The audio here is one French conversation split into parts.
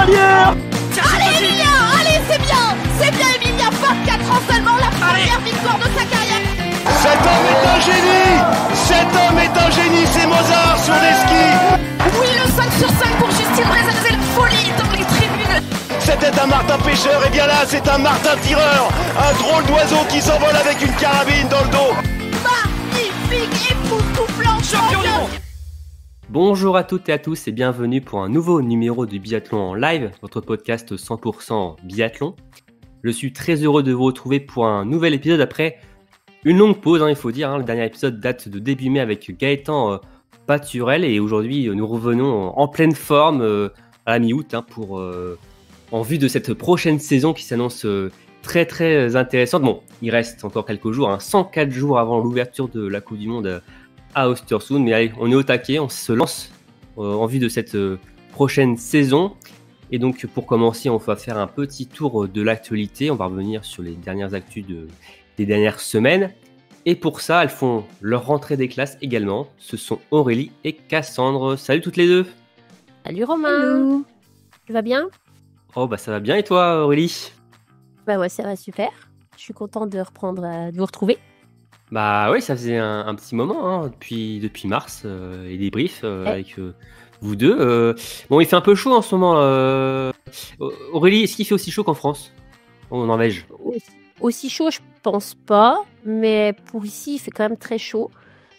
cavalière. Allez Emilia, allez c'est bien Emilia, 24 ans seulement, la première victoire de sa carrière. Cet homme est un génie, c'est Mozart sur des skis. Oui, le 5 sur 5 pour Justine Brezal, c'est la folie dans les tribunes. C'était un martin pêcheur, et bien là c'est un martin tireur, un drôle d'oiseau qui s'envole avec une carabine dans le dos. Magnifique, époustouflant, champion du monde. Bonjour à toutes et à tous et bienvenue pour un nouveau numéro du Biathlon en live, votre podcast 100% biathlon. Je suis très heureux de vous retrouver pour un nouvel épisode après une longue pause, il faut dire. Le dernier épisode date de début mai avec Gaëtan Paturel et aujourd'hui nous revenons en pleine forme à la mi-août en vue de cette prochaine saison qui s'annonce très très intéressante. Bon, il reste encore quelques jours, 104 jours avant l'ouverture de la Coupe du Monde à Östersund, mais allez, on est au taquet, on se lance en vue de cette prochaine saison. Et donc pour commencer, on va faire un petit tour de l'actualité, on va revenir sur les dernières actus des dernières semaines. Et pour ça, elles font leur rentrée des classes également. Ce sont Aurélie et Cassandre. Salut toutes les deux. Salut Romain. Hello. Tu vas bien? Oh bah ça va bien et toi Aurélie? Bah ouais, ça va super. Je suis contente de reprendre, de vous retrouver. Bah oui, ça faisait un petit moment depuis mars, et des briefs avec vous deux. Bon, il fait un peu chaud en ce moment. Aurélie, est-ce qu'il fait aussi chaud qu'en France, en Norvège? Aussi chaud, je pense pas, mais pour ici, il fait quand même très chaud.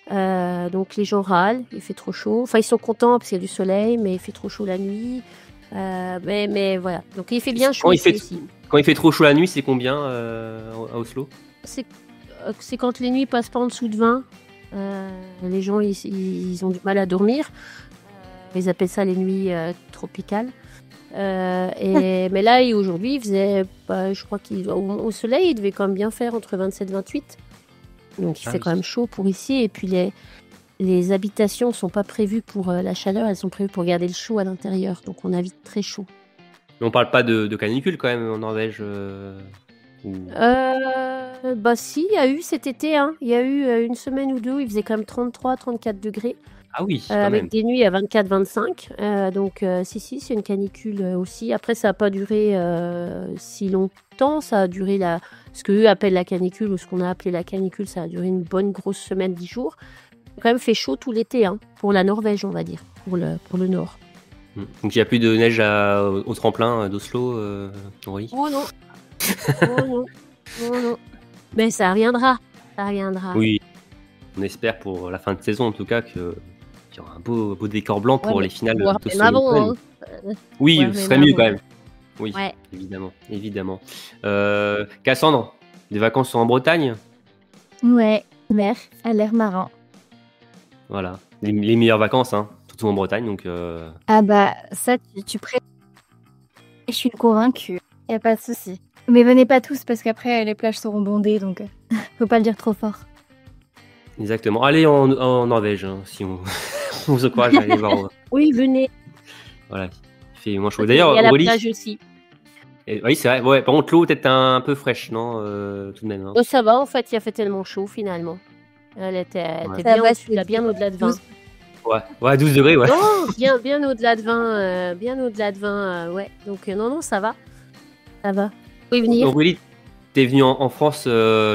Donc les gens râlent, il fait trop chaud. Enfin, ils sont contents parce qu'il y a du soleil, mais il fait trop chaud la nuit. Mais voilà. Donc il fait bien chaud ici. Quand il fait trop chaud la nuit, c'est combien à Oslo? C'est quand les nuits passent pas en dessous de 20. Les gens, ils ont du mal à dormir. Ils appellent ça les nuits tropicales. Mais là, aujourd'hui, il faisait, je crois qu'au soleil, il devait quand même bien faire entre 27 et 28. Donc, il fait quand même chaud pour ici. Et puis, les habitations ne sont pas prévues pour la chaleur, elles sont prévues pour garder le chaud à l'intérieur. Donc, on a vite très chaud. Mais on parle pas de canicule quand même en Norvège Si, il y a eu cet été. Il y a eu une semaine ou deux où il faisait quand même 33-34 degrés. Ah oui, avec des nuits à 24-25. Donc, c'est une canicule aussi. Après, ça n'a pas duré si longtemps. Ça a duré ce qu'eux appellent la canicule ou ce qu'on a appelé la canicule. Ça a duré une bonne grosse semaine, 10 jours. Ça a quand même fait chaud tout l'été, pour la Norvège, on va dire, pour le nord. Donc, il n'y a plus de neige au tremplin d'Oslo, Aurélie? Oh non. Oh non. Mais ça reviendra. Oui, on espère pour la fin de saison en tout cas qu'il y aura un beau décor blanc pour les finales de avant, Oui, ce serait mieux quand même. Oui, ouais. évidemment. Cassandre, des vacances en Bretagne? Ouais, mer, à l'air marin. Voilà, les meilleures vacances, surtout en Bretagne. Donc, Ah bah, ça, tu préfères. Je suis convaincue, y a pas de souci. Mais venez pas tous parce qu'après les plages seront bondées, donc faut pas le dire trop fort. Exactement. Allez en Norvège, si on vous encourage à aller voir. Oui, venez. Voilà, il fait moins chaud. D'ailleurs, il y a la Aurélie, plage aussi. Oui, c'est vrai. Ouais, par contre, l'eau peut-être un peu fraîche, non, tout de même. Oh, ça va, en fait, il a fait tellement chaud finalement. Elle était bien au-delà de 20. Ouais, 12 degrés, ouais. Non, bien au-delà de 20, ouais. Donc non, ça va. Ça va. Vous pouvez venir. Aurélie, t'es venue en France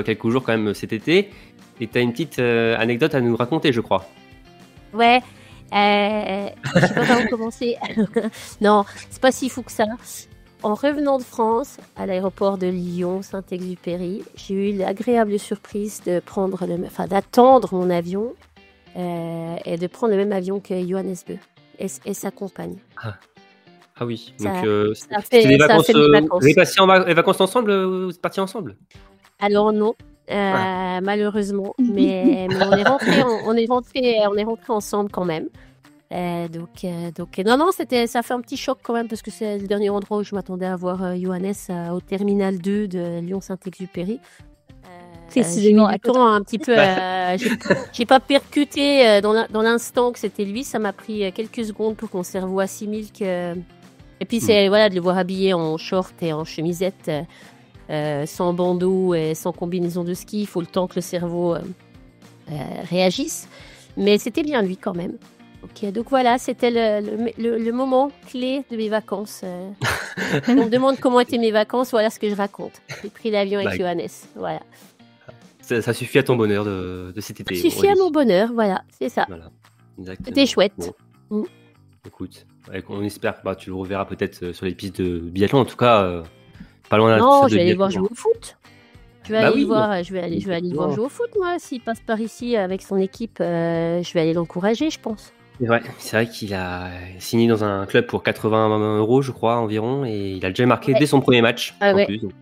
quelques jours quand même cet été, et t'as une petite anecdote à nous raconter, je crois. Ouais. Je sais pas par où commencer. Non, c'est pas si fou que ça. En revenant de France, à l'aéroport de Lyon-Saint-Exupéry, j'ai eu l'agréable surprise d'attendre mon avion et de prendre le même avion que Johannes Bö et sa compagne. Ah oui, ça, donc ça fait des vacances. Vous avez passé les vacances ensemble? Vous êtes partis ensemble? Alors non, malheureusement, mais on est rentré ensemble quand même. Donc non, ça fait un petit choc quand même parce que c'est le dernier endroit où je m'attendais à voir Johannes au terminal 2 de Lyon-Saint-Exupéry. J'ai mis du temps un petit peu. J'ai pas percuté dans l'instant que c'était lui. Ça m'a pris quelques secondes pour que mon cerveau assimile que. Et puis c'est de le voir habillé en short et en chemisette, sans bandeau et sans combinaison de ski. Il faut le temps que le cerveau réagisse. Mais c'était bien lui quand même. Donc voilà, c'était le moment clé de mes vacances. On me demande comment étaient mes vacances, voilà ce que je raconte. J'ai pris l'avion avec Johannes, voilà. Ça suffit à ton bonheur de cet été. Ça suffit à mon bonheur, voilà, c'est ça. Voilà, exactement. C'était chouette. Bon. Écoute, on espère que tu le reverras peut-être sur les pistes de biathlon. En tout cas, pas loin d'un Non, je vais aller voir jouer au foot. Je vais aller voir voir jouer au foot, moi. S'il passe par ici avec son équipe, je vais aller l'encourager, je pense. Ouais, c'est vrai qu'il a signé dans un club pour 80 €, je crois, environ, et il a déjà marqué dès son premier match. En plus, donc,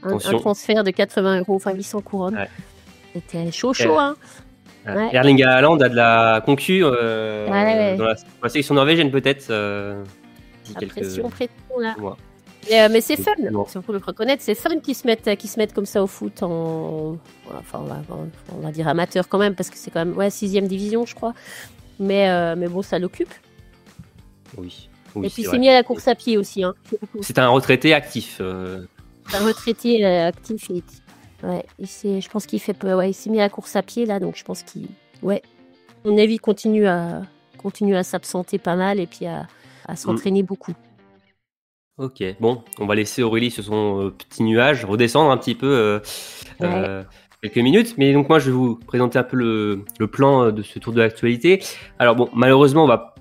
un transfert de 80 €, enfin 800 couronnes. Ouais. C'était chaud, hein. Ouais. Erling Haaland a de la concu dans la sélection norvégienne, peut-être. Pression, là. Mais c'est fun, il faut le reconnaître, c'est fun qu'ils se mettent comme ça au foot enfin, on va dire amateur quand même, parce que c'est quand même 6e division, je crois. Mais bon, ça l'occupe. Oui, et puis c'est mis à la course à pied aussi. Hein. C'est un retraité actif. Un retraité actif. Je pense qu'il fait peu. Il s'est mis à la course à pied là, donc je pense qu'il. À mon avis, continue à s'absenter pas mal et puis à s'entraîner beaucoup. Ok, bon, on va laisser Aurélie sur son petit nuage redescendre un petit peu quelques minutes. Mais donc moi, je vais vous présenter un peu le plan de ce tour de l'actualité. Alors bon, malheureusement, on va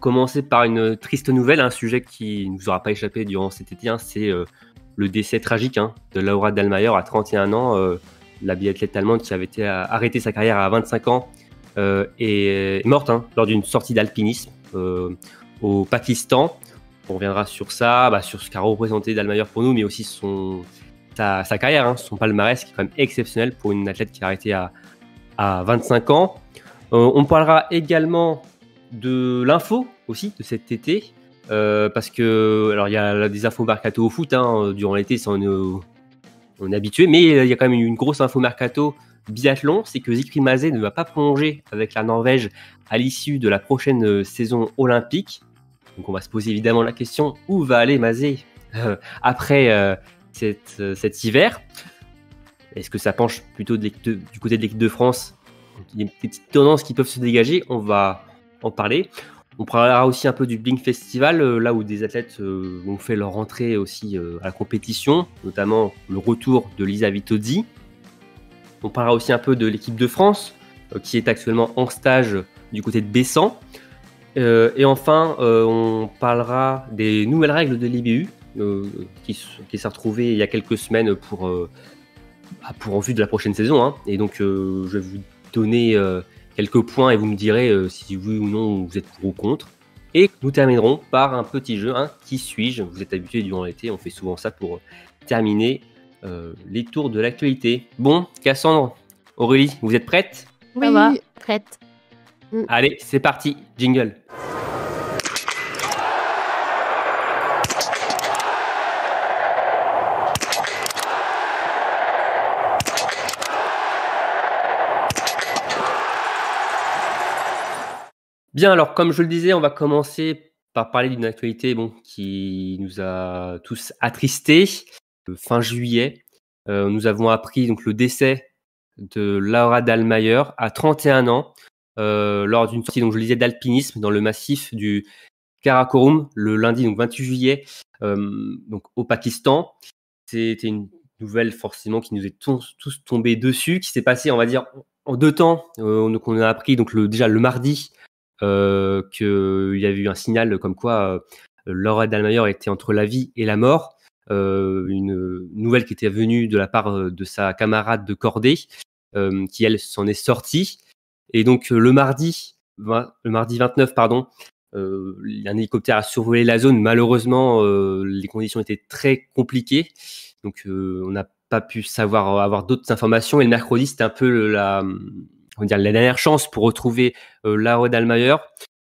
commencer par une triste nouvelle, un sujet qui ne vous aura pas échappé durant cet été. C'est le décès tragique de Laura Dahlmeier à 31 ans, la biathlète allemande qui avait été arrêté sa carrière à 25 ans et est morte lors d'une sortie d'alpinisme au Pakistan. On reviendra sur ça, sur ce qu'a représenté Dahlmeier pour nous, mais aussi sa carrière, son palmarès qui est quand même exceptionnel pour une athlète qui a arrêté à 25 ans. On parlera également de l'info aussi de cet été, parce que alors il y a des infos mercato au foot durant l'été, ça on est habitué, mais il y a quand même une grosse info mercato biathlon, c'est que Zikri Mazé ne va pas prolonger avec la Norvège à l'issue de la prochaine saison olympique. Donc on va se poser évidemment la question, où va aller Mazé après cet hiver? Est-ce que ça penche plutôt du côté de l'équipe de France? Il y a des petites tendances qui peuvent se dégager, on va en parler. On parlera aussi un peu du Blink Festival, là où des athlètes ont fait leur entrée aussi à la compétition, notamment le retour de Lisa Vitozzi. On parlera aussi un peu de l'équipe de France, qui est actuellement en stage du côté de Bessan. Et enfin, on parlera des nouvelles règles de l'IBU, qui s'est retrouvée il y a quelques semaines pour en vue de la prochaine saison. Et donc, je vais vous donner quelques points et vous me direz si oui ou non vous êtes pour ou contre. Et nous terminerons par un petit jeu, qui suis-je? Vous êtes habitués durant l'été, on fait souvent ça pour terminer les tours de l'actualité. Bon, Cassandre, Aurélie, vous êtes prêtes? Oui, ça va, prête. Allez, c'est parti, jingle. Bien, alors comme je le disais, on va commencer par parler d'une actualité qui nous a tous attristés. Fin juillet, nous avons appris donc le décès de Laura Dahlmeier à 31 ans lors d'une sortie, donc je le disais, d'alpinisme dans le massif du Karakorum le lundi, donc 28 juillet, donc au Pakistan. C'était une nouvelle forcément qui nous est tous tombée dessus, qui s'est passée, on va dire, en deux temps. Donc on a appris donc déjà le mardi qu'il y avait eu un signal comme quoi Laura Dahlmeier était entre la vie et la mort. Une nouvelle qui était venue de la part de sa camarade de cordée, qui elle s'en est sortie. Et donc le mardi 29, un hélicoptère a survolé la zone. Malheureusement, les conditions étaient très compliquées, donc on n'a pas pu avoir d'autres informations. Et le mercredi, c'était un peu la dernière chance pour retrouver Laura Dahlmeier.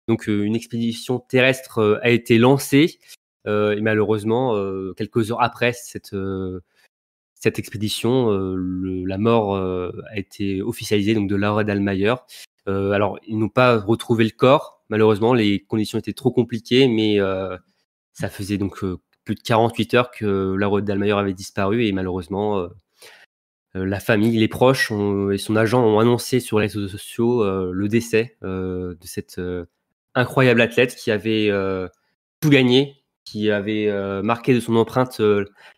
Donc une expédition terrestre a été lancée. Et malheureusement, quelques heures après cette expédition, la mort a été officialisée donc de Laura Dahlmeier. Alors, ils n'ont pas retrouvé le corps. Malheureusement, les conditions étaient trop compliquées, mais ça faisait donc plus de 48 heures que Laura Dahlmeier avait disparu. Et malheureusement, la famille, les proches et son agent ont annoncé sur les réseaux sociaux le décès de cette incroyable athlète qui avait tout gagné, qui avait marqué de son empreinte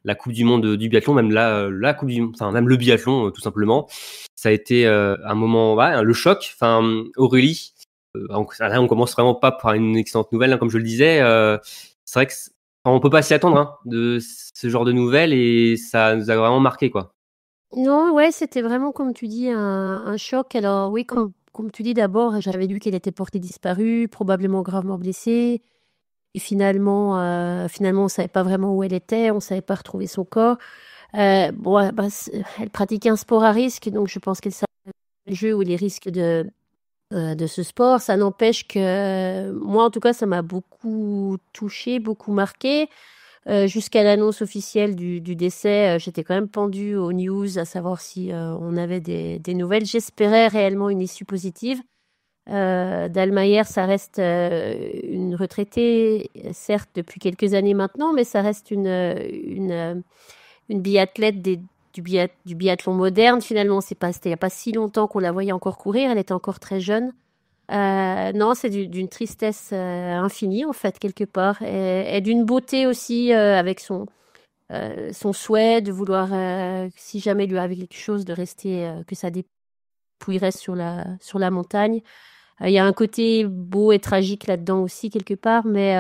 la Coupe du Monde du biathlon, même la Coupe du, enfin même le biathlon tout simplement. Ça a été un moment, le choc. Enfin, Aurélie, là on commence vraiment pas par une excellente nouvelle, hein, comme je le disais. C'est vrai que on peut pas s'y attendre hein, de ce genre de nouvelles et ça nous a vraiment marqué quoi. Non, ouais, c'était vraiment, comme tu dis, un choc. Alors oui, comme tu dis, d'abord, j'avais lu qu'elle était portée disparue, probablement gravement blessée. Et finalement, on savait pas vraiment où elle était, on savait pas retrouver son corps. Elle pratiquait un sport à risque, donc je pense qu'elle savait le jeu ou les risques de ce sport. Ça n'empêche que moi, en tout cas, ça m'a beaucoup touchée, beaucoup marquée. Jusqu'à l'annonce officielle du décès, j'étais quand même pendue aux news à savoir si on avait des nouvelles. J'espérais réellement une issue positive. Dallmayr, ça reste une retraitée, certes depuis quelques années maintenant, mais ça reste une biathlète du biathlon moderne. Finalement, c'était il n'y a pas si longtemps qu'on la voyait encore courir. Elle était encore très jeune. Non, c'est d'une tristesse infinie en fait quelque part, et d'une beauté aussi avec son souhait de vouloir, si jamais il lui arrive quelque chose, de rester, que sa dépouille reste sur la montagne. Il y a un côté beau et tragique là-dedans aussi, quelque part, mais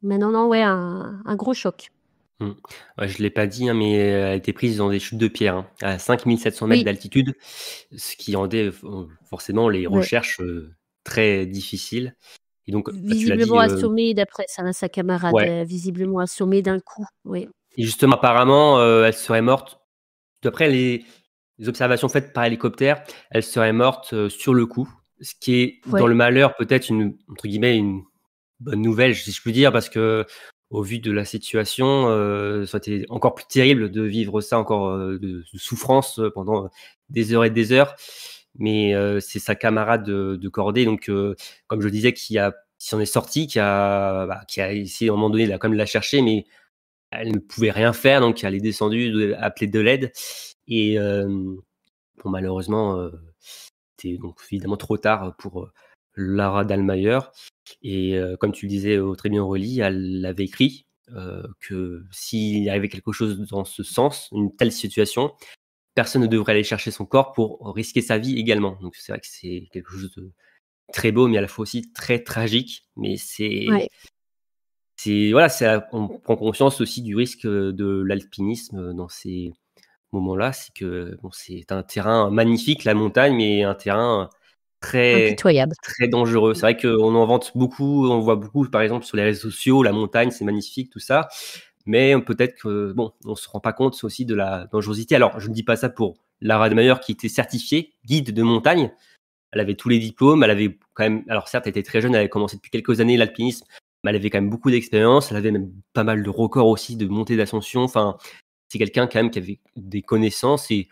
non, ouais, un gros choc. Ouais, je ne l'ai pas dit, hein, mais elle a été prise dans des chutes de pierre, hein, à 5700 mètres Oui, d'altitude, ce qui rendait forcément les ouais. recherches très difficiles. Et donc, tu l'as dit, Visiblement assommée, d'après sa camarade, ouais. visiblement assommée d'un coup, oui. Et justement, apparemment, elle serait morte, d'après les observations faites par hélicoptère, elle serait morte sur le coup, ce qui est dans Ouais. le malheur peut-être entre guillemets, une bonne nouvelle, si je puis dire, parce que au vu de la situation, ça aurait été encore plus terrible de vivre ça encore de souffrance pendant des heures et des heures. Mais c'est sa camarade de cordée, donc comme je le disais, qui s'en est sorti, qui a essayé à un moment donné quand même de la chercher, mais elle ne pouvait rien faire, donc elle est descendue, appeler de l'aide. Et bon, malheureusement, c'était donc évidemment trop tard pour Lara Dallmayr. Et comme tu le disais très bien Aurélie, elle avait écrit que s'il arrivait quelque chose dans ce sens, une telle situation, personne ne devrait aller chercher son corps pour risquer sa vie également. Donc c'est vrai que c'est quelque chose de très beau, mais à la fois aussi très tragique. Mais Ouais. voilà, on prend conscience aussi du risque de l'alpinisme dans ces moments-là. C'est que bon, c'est un terrain magnifique, la montagne, mais un terrain très, Impitoyable. très dangereux. C'est vrai qu'on en vante beaucoup, on voit beaucoup, par exemple, sur les réseaux sociaux, la montagne, c'est magnifique, tout ça. Mais peut-être que, bon, on se rend pas compte aussi de la dangerosité. Alors, je ne dis pas ça pour Lara Dallmayr, qui était certifiée guide de montagne. Elle avait tous les diplômes. Elle avait quand même, alors certes, elle était très jeune, elle avait commencé depuis quelques années l'alpinisme, mais elle avait quand même beaucoup d'expérience. Elle avait même pas mal de records aussi de montée d'ascension. Enfin, c'est quelqu'un quand même qui avait des connaissances, et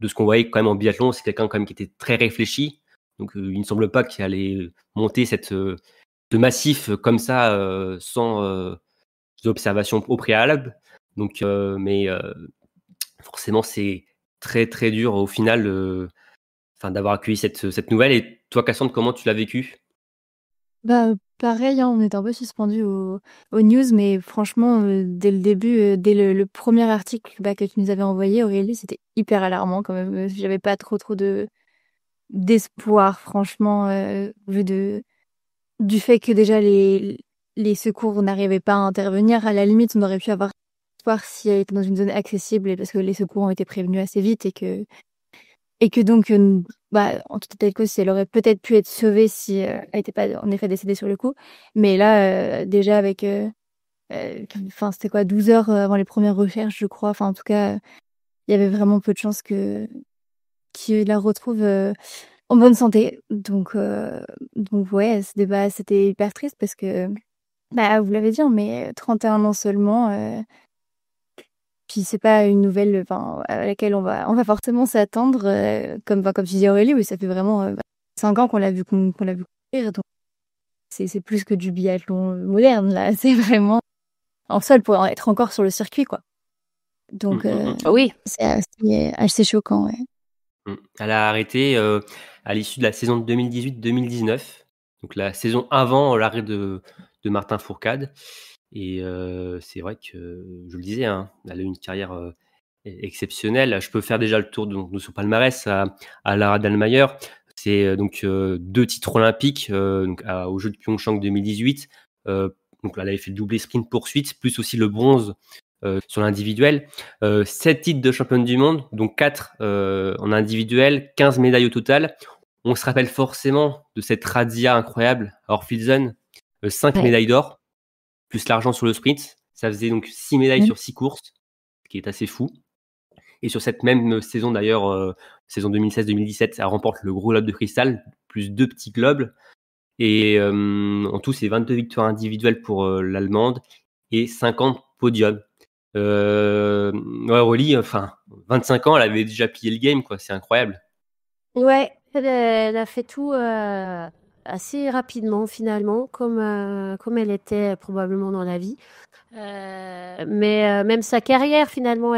de ce qu'on voyait quand même en biathlon, c'est quelqu'un quand même qui était très réfléchi. Donc, il ne semble pas qu'il allait monter ce massif comme ça sans observations au préalable. Donc, mais forcément, c'est très très dur au final d'avoir accueilli cette nouvelle. Et toi, Cassandre, comment tu l'as vécu? Bah, pareil, hein, on était un peu suspendus aux news, mais franchement, dès le début, dès le premier article que tu nous avais envoyé, Aurélie, c'était hyper alarmant quand même. J'avais pas trop d'espoir, franchement, du fait que déjà les secours n'arrivaient pas à intervenir. À la limite, on aurait pu avoir espoir si elle était dans une zone accessible, parce que les secours ont été prévenus assez vite et que donc, en tout état de cause, elle aurait peut-être pu être sauvée si elle n'était pas en effet décédée sur le coup. Mais là, déjà avec, c'était quoi, 12 heures avant les premières recherches, je crois. Enfin, en tout cas, il y avait vraiment peu de chances qu'ils la retrouvent en bonne santé. Donc ouais, c'était hyper triste parce que, vous l'avez dit, hein, mais 31 ans seulement. Puis c'est pas une nouvelle, à laquelle on va forcément s'attendre, comme tu disais Aurélie, oui, ça fait vraiment 5 ans qu'on l'a vu courir, donc c'est plus que du biathlon moderne là, c'est vraiment en sol pour être encore sur le circuit quoi. Donc Oui. c'est assez choquant, ouais. Elle a arrêté à l'issue de la saison de 2018-2019. donc la saison avant l'arrêt de Martin Fourcade. Et c'est vrai que, je le disais, hein, elle a eu une carrière exceptionnelle. Je peux faire déjà le tour de son palmarès à Lara Dallmayr. C'est donc 2 titres olympiques donc aux Jeux de Pyeongchang 2018. Donc là, elle avait fait le doublé sprint poursuite, plus aussi le bronze sur l'individuel. 7 titres de championne du monde, donc 4 en individuel, 15 médailles au total. On se rappelle forcément de cette razzia incroyable à Orfilsen, 5 médailles d'or, plus l'argent sur le sprint. Ça faisait donc 6 médailles sur 6 courses, ce qui est assez fou. Et sur cette même saison d'ailleurs, saison 2016-2017, elle remporte le gros globe de cristal, plus 2 petits globes. Et en tout, c'est 22 victoires individuelles pour l'Allemande et 50 podiums. Rolly, 25 ans, elle avait déjà plié le game, quoi. C'est incroyable. Ouais, elle a fait tout assez rapidement finalement, comme elle était probablement dans la vie. Mais même sa carrière finalement,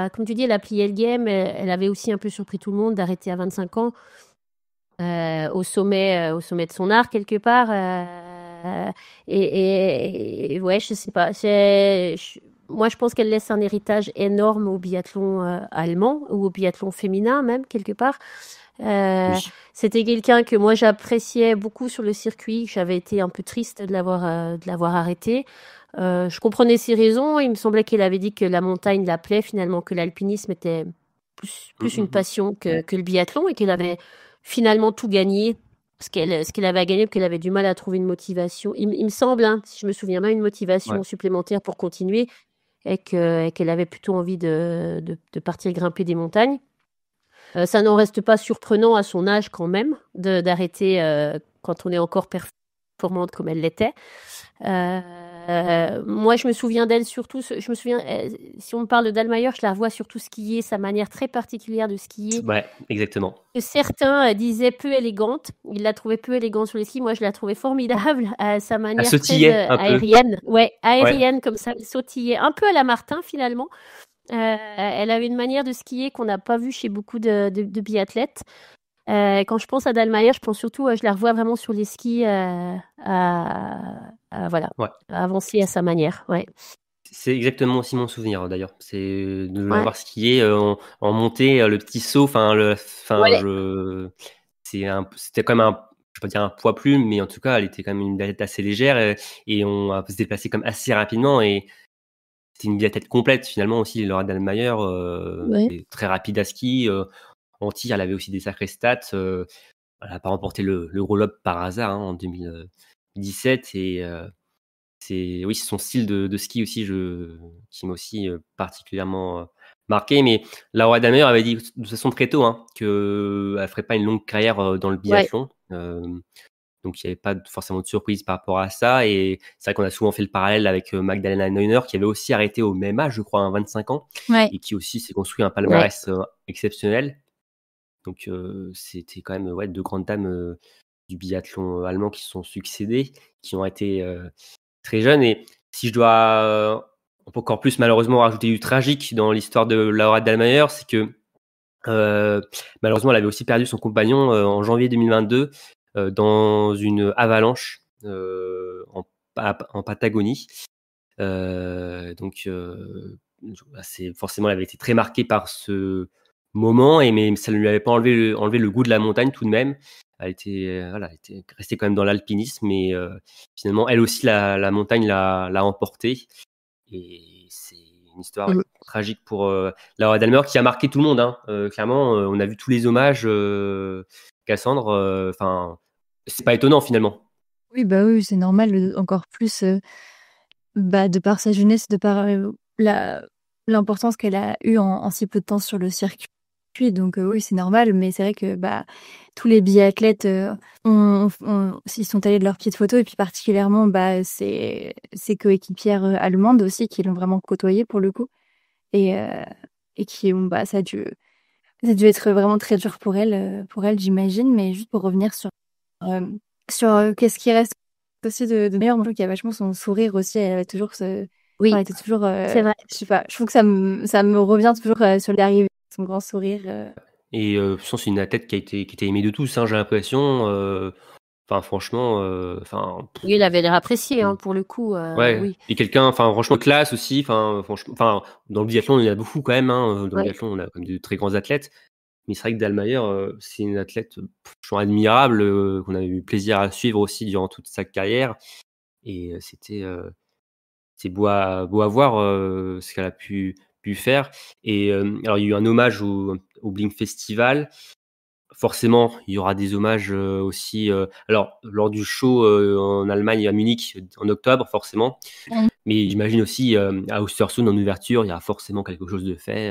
comme tu dis, elle a plié le game. Elle avait aussi un peu surpris tout le monde d'arrêter à 25 ans au sommet de son art quelque part. Et ouais, je sais pas. Moi, je pense qu'elle laisse un héritage énorme au biathlon allemand ou au biathlon féminin même quelque part. Oui. C'était quelqu'un que moi j'appréciais beaucoup sur le circuit. J'avais été un peu triste de l'avoir arrêté. Je comprenais ses raisons. Il me semblait qu'elle avait dit que la montagne l'appelait finalement, que l'alpinisme était plus une passion que le biathlon et qu'elle avait finalement tout gagné. Ce qu'elle avait à gagner, qu'elle avait du mal à trouver une motivation. Il me semble, hein, si je me souviens bien, une motivation supplémentaire pour continuer et qu'elle avait plutôt envie de partir grimper des montagnes. Ça n'en reste pas surprenant à son âge quand même d'arrêter quand on est encore performante comme elle l'était. Moi, je me souviens d'elle surtout. Je me souviens, si on parle de Dallmayr, je la vois surtout skier, sa manière très particulière de skier. Ouais, exactement. Que certains disaient peu élégante. Ils la trouvaient peu élégante sur les skis. Moi, je la trouvais formidable à sa manière très aérienne. Ouais, aérienne comme ça, elle sautillait un peu à la Martin finalement. Elle avait une manière de skier qu'on n'a pas vue chez beaucoup de biathlètes. Quand je pense à Dallmayr, je pense surtout, je la revois vraiment sur les skis à avancer à sa manière. Ouais. C'est exactement aussi mon souvenir d'ailleurs. C'est de l'avoir skié en montée, le petit saut. C'était quand même je vais pas dire un poids plume, mais en tout cas, elle était quand même une biathlète assez légère et on se déplaçait comme assez rapidement et c'était une biathlète complète finalement aussi. Laura Dallmayr, très rapide à ski. En tir, elle avait aussi des sacrées stats. Elle n'a pas remporté le gros lob par hasard en 2017 et c'est son style de ski aussi qui m'a aussi particulièrement marqué. Mais Laura Dallmayr avait dit de toute façon très tôt qu'elle ne ferait pas une longue carrière dans le biathlon. Donc, il n'y avait pas forcément de surprise par rapport à ça. Et c'est vrai qu'on a souvent fait le parallèle avec Magdalena Neuner, qui avait aussi arrêté au même âge, je crois, 25 ans, et qui aussi s'est construit un palmarès exceptionnel. Donc, c'était quand même 2 grandes dames du biathlon allemand qui se sont succédées, qui ont été très jeunes. Et si je dois encore plus malheureusement rajouter du tragique dans l'histoire de Laura Dallmayr, c'est que malheureusement, elle avait aussi perdu son compagnon en janvier 2022 dans une avalanche en Patagonie. Donc, forcément, elle avait été très marquée par ce moment, mais ça ne lui avait pas enlevé le goût de la montagne tout de même. Elle était restée quand même dans l'alpinisme, mais finalement, elle aussi, la montagne l'a emportée. Et c'est une histoire tragique pour Laura Dallmayr qui a marqué tout le monde. Clairement, on a vu tous les hommages. Cassandre, c'est pas étonnant finalement. Oui, c'est normal, encore plus de par sa jeunesse, de par l'importance qu'elle a eue en si peu de temps sur le circuit. Donc oui, c'est normal, mais c'est vrai que tous les biathlètes ils sont allés de leur petite photo, et puis particulièrement ses coéquipières allemandes aussi qui l'ont vraiment côtoyée pour le coup, et qui ont ça a dû être vraiment très dur pour elle j'imagine. Mais juste pour revenir sur qu'est-ce qui reste aussi de meilleur, moi je trouve qu'il y a vachement son sourire aussi. Elle avait toujours elle était toujours c'est vrai. je sais pas, je trouve que ça me revient toujours sur l'arrivée, son grand sourire. Et je pense que c'est une athlète qui a été aimée de tous, j'ai l'impression. Enfin, franchement, Oui, il avait l'air apprécié, hein, pour le coup. ouais. Oui. Et quelqu'un, enfin, franchement, classe aussi. Enfin, franchement, enfin, dans le biathlon, il y en a beaucoup quand même. Hein. Dans le Ouais. biathlon, on a comme de très grands athlètes. Mais c'est vrai que Dallmayr, c'est une athlète, je trouve admirable, qu'on a eu plaisir à suivre aussi durant toute sa carrière. Et c'est beau à voir ce qu'elle a pu faire. Et alors, il y a eu un hommage au Blink Festival. Forcément, il y aura des hommages aussi. Alors, lors du show en Allemagne, à Munich, en octobre, forcément. Mm. Mais j'imagine aussi à Östersund, en ouverture, il y a forcément quelque chose de fait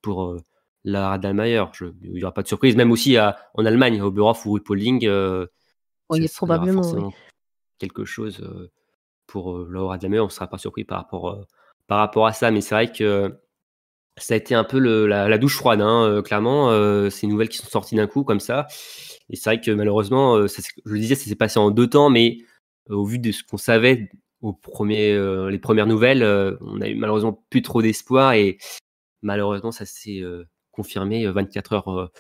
pour Lara Dallmayr. Il n'y aura pas de surprise. Même aussi en Allemagne, au Oberhof ou Ruppolding, Oui, il y aura probablement, oui. forcément quelque chose pour Laura Dallmayr. On ne sera pas surpris par rapport à ça. Mais c'est vrai que ça a été un peu la douche froide, hein, clairement. Ces nouvelles qui sont sorties d'un coup comme ça. Et c'est vrai que malheureusement, je le disais, ça s'est passé en 2 temps, mais au vu de ce qu'on savait les premières nouvelles, on a eu malheureusement plus trop d'espoir et malheureusement ça s'est confirmé 24 heures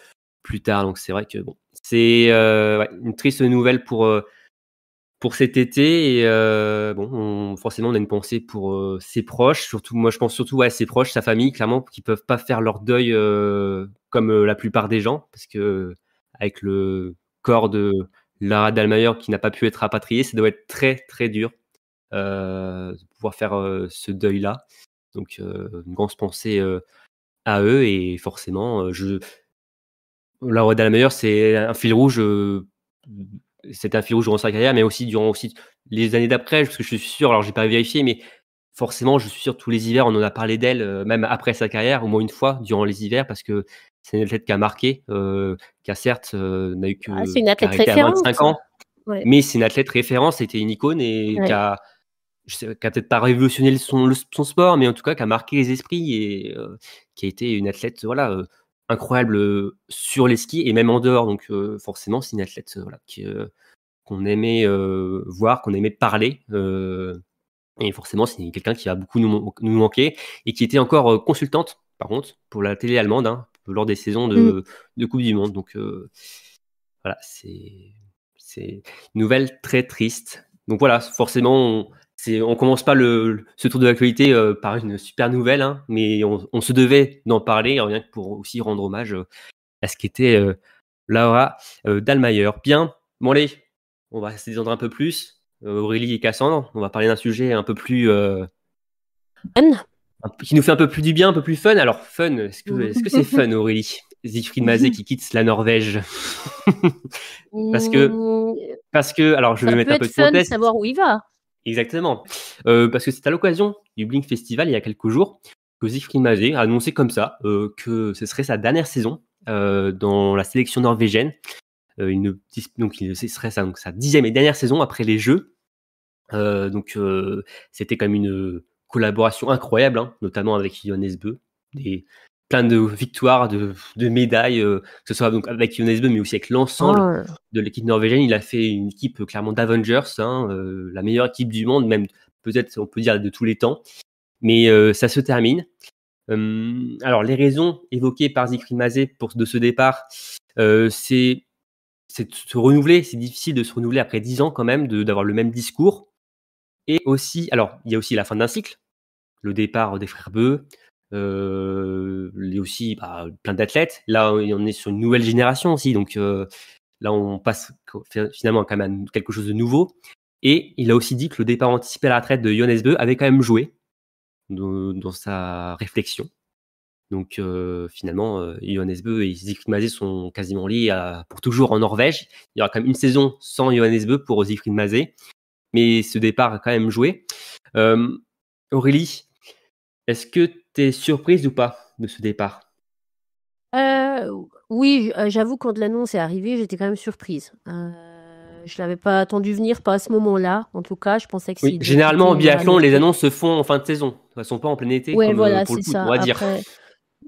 plus tard. Donc c'est vrai que bon, c'est une triste nouvelle pour cet été et forcément on a une pensée pour ses proches, surtout moi je pense surtout à ses proches, sa famille clairement qui peuvent pas faire leur deuil comme la plupart des gens parce que avec le corps de Lara Dallmayr qui n'a pas pu être rapatrié, ça doit être très très dur de pouvoir faire ce deuil là. Donc une grosse pensée à eux et forcément Lara Dallmayr c'est un fil rouge c'était un fil rouge durant sa carrière, mais aussi durant les années d'après, parce que je suis sûr, alors j'ai pas vérifié, mais forcément, je suis sûr tous les hivers, on en a parlé d'elle, même après sa carrière, au moins une fois durant les hivers, parce que c'est une athlète qui a marqué, qui a certes n'a eu Ah, c'est une qu'à athlète arrêter à référence. 25 ans, Ouais. mais c'est une athlète référence, c'était une icône et Ouais. qui a peut-être pas révolutionné son sport, mais en tout cas qui a marqué les esprits et qui a été une athlète incroyable sur les skis et même en dehors. Donc forcément, c'est une athlète qu'on aimait voir, qu'on aimait parler. Et forcément, c'est quelqu'un qui va beaucoup nous manquer et qui était encore consultante, par contre, pour la télé allemande, hein, lors des saisons de Coupe du Monde. Donc voilà, c'est une nouvelle très triste. Donc voilà, forcément, on commence pas ce tour de l'actualité par une super nouvelle, hein, mais on se devait d'en parler, rien que pour aussi rendre hommage à ce qu'était Laura Dallmayr. Bien, bon allez, on va se détendre un peu plus. Aurélie et Cassandre, on va parler d'un sujet un peu plus qui nous fait un peu plus du bien, un peu plus fun. Alors fun, est-ce que c'est fun, Aurélie? Siegfried Mazé qui quitte la Norvège. parce que alors je vais Ça mettre peut un peu être de fun de contexte. savoir où il va. Exactement. Parce que c'est à l'occasion du Blink Festival, il y a quelques jours, que Siegfried Mazé a annoncé comme ça que ce serait sa dernière saison dans la sélection norvégienne. Ce serait sa 10e et dernière saison après les Jeux. C'était quand même une collaboration incroyable, hein, notamment avec Johannes Bö. Plein de victoires, de médailles, que ce soit donc avec Johannes Bö, mais aussi avec l'ensemble de l'équipe norvégienne. Il a fait une équipe clairement d'Avengers, hein, la meilleure équipe du monde, même peut-être on peut dire de tous les temps. Mais ça se termine. Alors les raisons évoquées par Siegfried Mazé de ce départ, c'est de se renouveler. C'est difficile de se renouveler après 10 ans quand même, d'avoir le même discours. Et aussi, alors il y a aussi la fin d'un cycle, le départ des frères Bö, il y a aussi plein d'athlètes. Là, on est sur une nouvelle génération aussi, donc là, on passe finalement quand même à quelque chose de nouveau. Et il a aussi dit que le départ anticipé à la retraite de Johannes Bö avait quand même joué dans sa réflexion. Donc finalement, Johannes Bö et Siegfried Mazé sont quasiment liés pour toujours en Norvège. Il y aura quand même une saison sans Johannes Bö pour Siegfried Mazé, mais ce départ a quand même joué. Aurélie, est-ce que tu es surprise ou pas de ce départ? Oui, j'avoue, quand l'annonce est arrivée, j'étais quand même surprise. Je l'avais pas attendu venir, pas à ce moment-là. En tout cas, je pensais que Oui, s'il devait généralement en quitter, il l'aurait biathlon, les annoncé. annonces se font en fin de saison. Elles sont pas en plein été Ouais, comme voilà, pour le c'est foot, ça. on va dire. Après,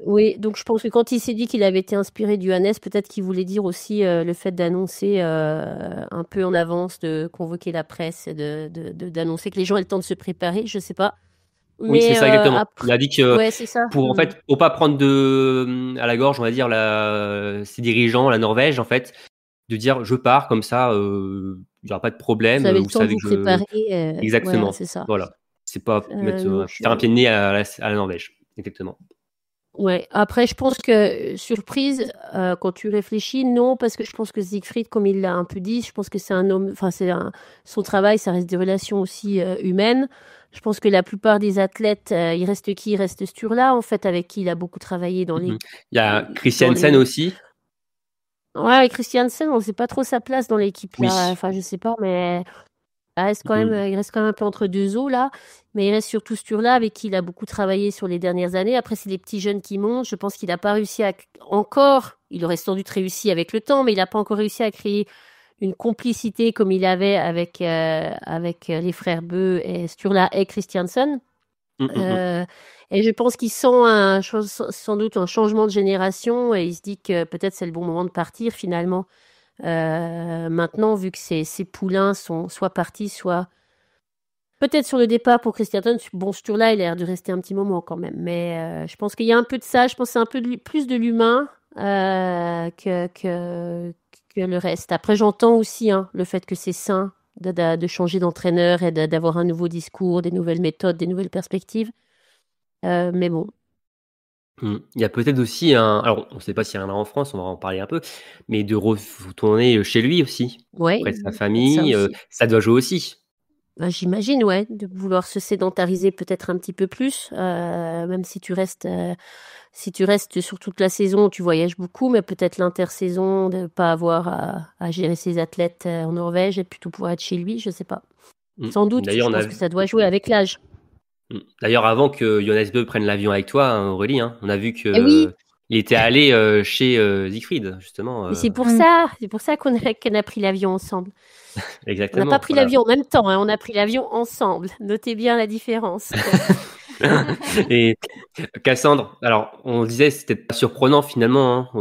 oui, donc je pense que quand il s'est dit qu'il avait été inspiré du Johannes, peut-être qu'il voulait dire aussi le fait d'annoncer un peu en avance, de convoquer la presse, et d'annoncer que les gens aient le temps de se préparer. Je sais pas. Oui, c'est Mais ça exactement. après, Il a dit que ouais, c'est ça. pour pas prendre à la gorge, on va dire ses dirigeants, la Norvège en fait, de dire je pars comme ça, il n'y aura pas de problème. Vous avez le Vous temps de savez vous que je. préparer. Voilà, Exactement. c'est ça. Voilà. C'est pas mettre, Donc, faire un pied de nez à la Norvège. Exactement. ouais. Après, je pense que surprise, quand tu réfléchis, non, parce que je pense que Siegfried, comme il l'a un peu dit, je pense que c'est un homme. Enfin, son travail, ça reste des relations aussi humaines. Je pense que la plupart des athlètes, il reste qui? Il reste Sturla, en fait, avec qui il a beaucoup travaillé dans les. Il y a dans Christiansen les... aussi. Ouais, Christiansen, on ne sait pas trop sa place dans l'équipe Oui. là. Enfin, je sais pas, mais il reste quand même un peu entre deux eaux là. Mais il reste surtout Sturla avec qui il a beaucoup travaillé sur les dernières années. Après, c'est les petits jeunes qui montent. Je pense qu'il n'a pas réussi encore. Il aurait sans doute réussi avec le temps, mais il n'a pas encore réussi à créer une complicité comme il avait avec les frères Bö et Sturla et Christiansen. Et je pense qu'il sent sans doute un changement de génération et il se dit que peut-être c'est le bon moment de partir finalement. Maintenant, vu que ses poulains sont soit partis, soit peut-être sur le départ pour Christiansen. Bon, Sturla, il a l'air de rester un petit moment quand même. Mais je pense qu'il y a un peu de ça. Je pense que c'est un peu plus de l'humain que le reste. Après, j'entends aussi le fait que c'est sain de changer d'entraîneur et d'avoir un nouveau discours, des nouvelles méthodes, des nouvelles perspectives. Mais bon. Il y a peut-être aussi alors on ne sait pas s'il y en a en France, on va en parler un peu, mais de retourner chez lui aussi, Ouais, près de sa ça famille, aussi. ça doit jouer aussi. Ben, j'imagine, ouais, de vouloir se sédentariser peut-être un petit peu plus, même si tu restes sur toute la saison, tu voyages beaucoup, mais peut-être l'intersaison, de pas avoir à gérer ses athlètes en Norvège et plutôt pouvoir être chez lui, je sais pas. Sans doute, D'ailleurs, je pense que ça doit jouer avec l'âge. D'ailleurs, avant que Jonas Bö prenne l'avion avec toi, Aurélie, on a vu Eh oui, qu'il était allé chez Siegfried, justement. mais c'est pour ça qu'on a pris l'avion ensemble. On n'a pas Exactement. pris Voilà. l'avion en même temps, on a pris l'avion ensemble. Notez bien la différence. Et Cassandre, alors on disait c'était pas surprenant finalement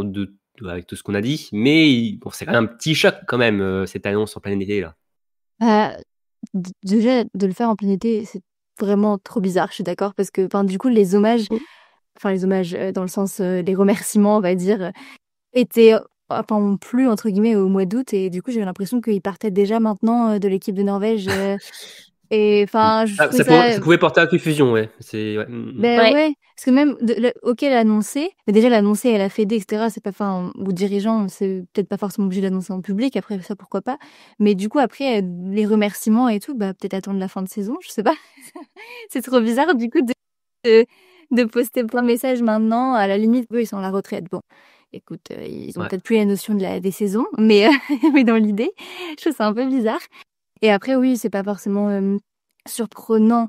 avec tout ce qu'on a dit, mais bon, c'est quand même un petit choc quand même cette annonce en plein été là. Déjà, de le faire en plein été, c'est vraiment trop bizarre, je suis d'accord, parce que du coup, les hommages, dans le sens les remerciements, on va dire, étaient plus, entre guillemets, au mois d'août, et du coup, j'avais l'impression qu'ils partaient déjà maintenant de l'équipe de Norvège. Et je trouvais Ça pouvait porter à confusion, ouais. Ouais. Ouais, parce que même, ok, l'annoncer, mais déjà l'annoncer à la Fédé, etc., c'est pas, aux dirigeants, c'est peut-être pas forcément obligé d'annoncer en public, après ça, pourquoi pas. Mais du coup, après, les remerciements et tout, peut-être attendre la fin de saison, je sais pas. C'est trop bizarre, du coup, de poster plein de messages maintenant, à la limite, eux, ils sont à la retraite. Bon, écoute, ils ont peut-être plus la notion des saisons, mais, mais dans l'idée, je trouve ça un peu bizarre. Et après, oui, c'est pas forcément surprenant,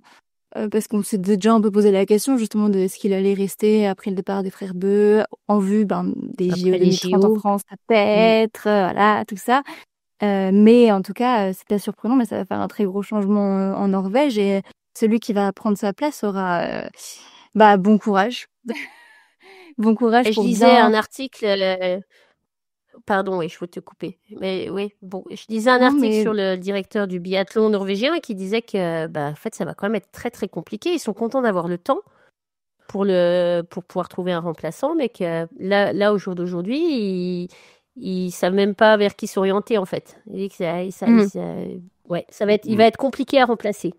parce qu'on s'est déjà un peu posé la question justement de est-ce qu'il allait rester après le départ des frères Bö, en vue des Après JO les 2030 en JO. France, peut-être, voilà, tout ça. Mais en tout cas, c'est pas surprenant, mais ça va faire un très gros changement en Norvège, et celui qui va prendre sa place aura bon courage. Bon courage Et je pour lisais bien... un article. Pardon, oui, je veux te couper. Mais oui, bon, je lisais un Non, article mais sur le directeur du biathlon norvégien qui disait que, en fait, ça va quand même être très très compliqué. Ils sont contents d'avoir le temps pour pouvoir trouver un remplaçant, mais que là au jour d'aujourd'hui, ils savent même pas vers qui s'orienter en fait. Il dit que il va être compliqué à remplacer.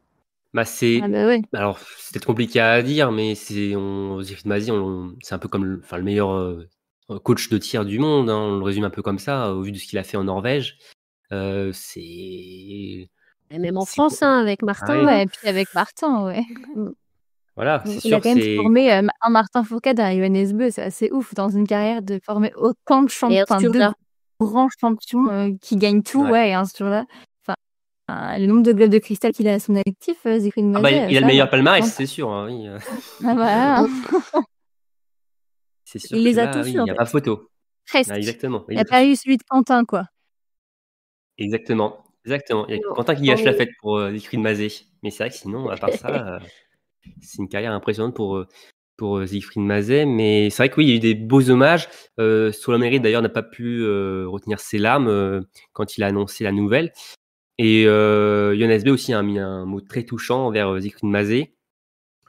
ouais. Alors c'est peut-être compliqué à dire, mais Siegfried Mazy, c'est un peu comme le meilleur coach de tir du monde, on le résume un peu comme ça au vu de ce qu'il a fait en Norvège. C'est Et même en France, avec Martin. Ouais, et puis avec Martin, ouais. Voilà, c'est Il a sûr, quand même formé un Martin Fourcade à Johannes Bö, c'est assez ouf dans une carrière de former autant de deux grands champions qui gagnent tout, et un sur là. Le nombre de globes de cristal qu'il a à son actif, Siegfried Mazy. Il a le meilleur palmarès, c'est sûr. Oui. Voilà. C'est sûr Il que les a là, tous oui, eu, il en n'y a fait. pas photo. Presque. Exactement. Il n'y a pas eu celui de Quentin, quoi. Exactement. Il y a Non, Quentin qui gâche la fête pour Siegfried Mazy. Mais c'est vrai que sinon, à part ça, c'est une carrière impressionnante pour Siegfried Mazy. Mais c'est vrai que oui, il y a eu des beaux hommages. Solomeri, d'ailleurs, n'a pas pu retenir ses larmes quand il a annoncé la nouvelle. Et Johannes Bö aussi a mis un mot très touchant envers Siegfried Mazy.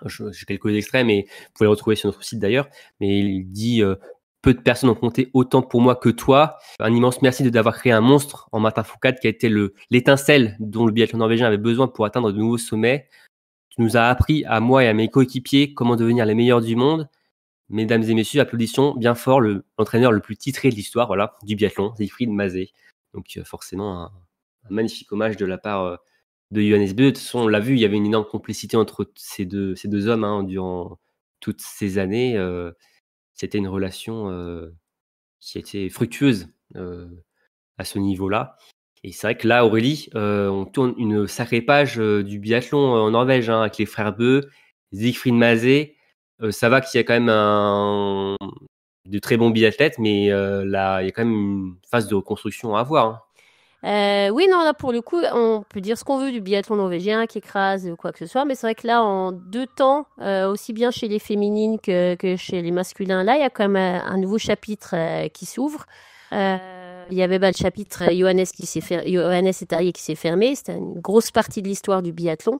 J'ai quelques extraits, mais vous pouvez les retrouver sur notre site d'ailleurs. Mais il dit peu de personnes ont compté autant pour moi que toi. Un immense merci d'avoir créé un monstre en Martin Fourcade qui a été l'étincelle dont le biathlon norvégien avait besoin pour atteindre de nouveaux sommets. Tu nous as appris à moi et à mes coéquipiers comment devenir les meilleurs du monde. Mesdames et messieurs, applaudissons bien fort l'entraîneur le plus titré de l'histoire, voilà, du biathlon, Siegfried Mazé. Donc forcément un magnifique hommage de la part de Johannes Bö. De toute façon, on l'a vu, il y avait une énorme complicité entre ces deux hommes hein, durant toutes ces années. C'était une relation qui était fructueuse à ce niveau-là. Et c'est vrai que là, Aurélie, on tourne une sacrée page du biathlon en Norvège hein, avec les frères Bö, Siegfried Mazé. Ça va qu'il y a quand même de très bons biathlètes, mais là, il y a quand même une phase de reconstruction à avoir. Hein. Oui, non, là pour le coup, on peut dire ce qu'on veut du biathlon norvégien qui écrase ou quoi que ce soit, mais c'est vrai que là, en 2 temps, aussi bien chez les féminines que chez les masculins, là, il y a quand même un nouveau chapitre qui s'ouvre. Il y avait le chapitre Johannes et Tarjei qui s'est fermé. C'était une grosse partie de l'histoire du biathlon.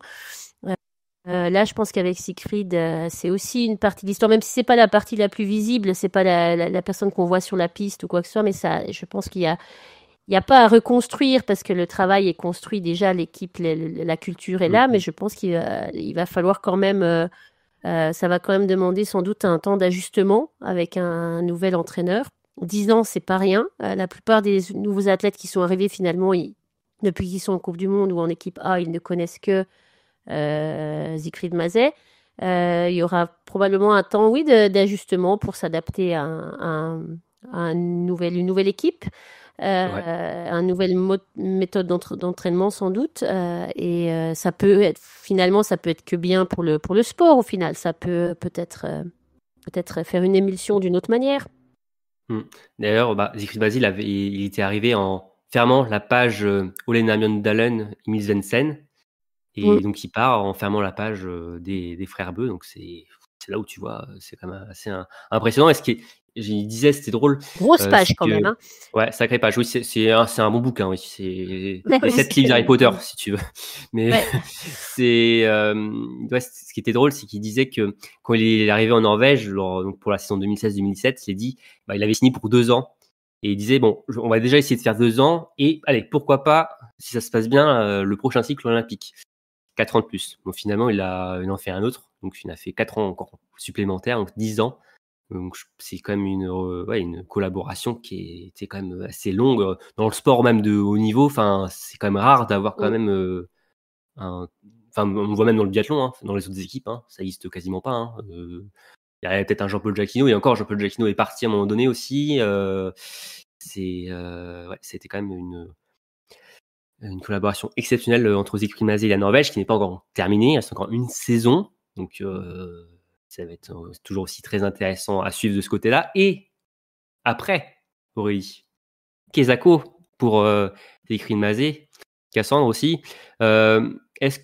Là, je pense qu'avec Siegfried, c'est aussi une partie de l'histoire, même si c'est pas la partie la plus visible, c'est pas la personne qu'on voit sur la piste ou quoi que ce soit, mais ça, je pense qu'il y a pas à reconstruire parce que le travail est construit déjà, l'équipe, la culture est là, mais je pense qu'il va falloir quand même, ça va quand même demander sans doute un temps d'ajustement avec un nouvel entraîneur. 10 ans, c'est pas rien. La plupart des nouveaux athlètes qui sont arrivés finalement, depuis qu'ils sont en Coupe du Monde ou en équipe A, ils ne connaissent que Siegfried Mazé. Il y aura probablement un temps, oui, d'ajustement pour s'adapter à une nouvelle équipe. Une nouvelle méthode d'entraînement sans doute et ça peut être que bien pour le sport au final. Ça peut-être faire une émulsion d'une autre manière. D'ailleurs, Siegfried Mazé il était arrivé en fermant la page Ole Namjondalen Emil Svendsen et donc il part en fermant la page des frères Bö. Donc c'est là où tu vois, c'est quand même assez impressionnant. Et ce qui je disais, c'était drôle. Grosse page quand même. Hein. Ouais, sacrée page. Oui, c'est un bon bouquin. Oui, c'est les 7 livres d'Harry Potter, si tu veux. Mais c'est ce qui était drôle, c'est qu'il disait que quand il est arrivé en Norvège, donc pour la saison 2016-2017, il dit, il avait signé pour 2 ans. Et il disait, bon, on va déjà essayer de faire 2 ans. Et allez, pourquoi pas, si ça se passe bien, le prochain cycle olympique. 4 ans de plus. Bon, finalement, il en fait un autre. Donc, il a fait 4 ans encore supplémentaires, donc 10 ans. Donc, c'est quand même une collaboration qui était quand même assez longue. Dans le sport même de haut niveau, enfin, c'est quand même rare d'avoir quand même on voit même dans le biathlon, hein, dans les autres équipes, hein, ça n'existe quasiment pas. Hein. Il y a peut-être un Jean-Paul Jacquinot, et encore, Jean-Paul Jacquinot est parti à un moment donné aussi. C'était quand même une collaboration exceptionnelle entre Siegfried Mazé et la Norvège, qui n'est pas encore terminée. Il reste encore une saison. Donc, ça va être toujours aussi très intéressant à suivre de ce côté-là. Et après, Aurélie, Kesako pour Siegfried Mazé, Cassandre aussi. Est-ce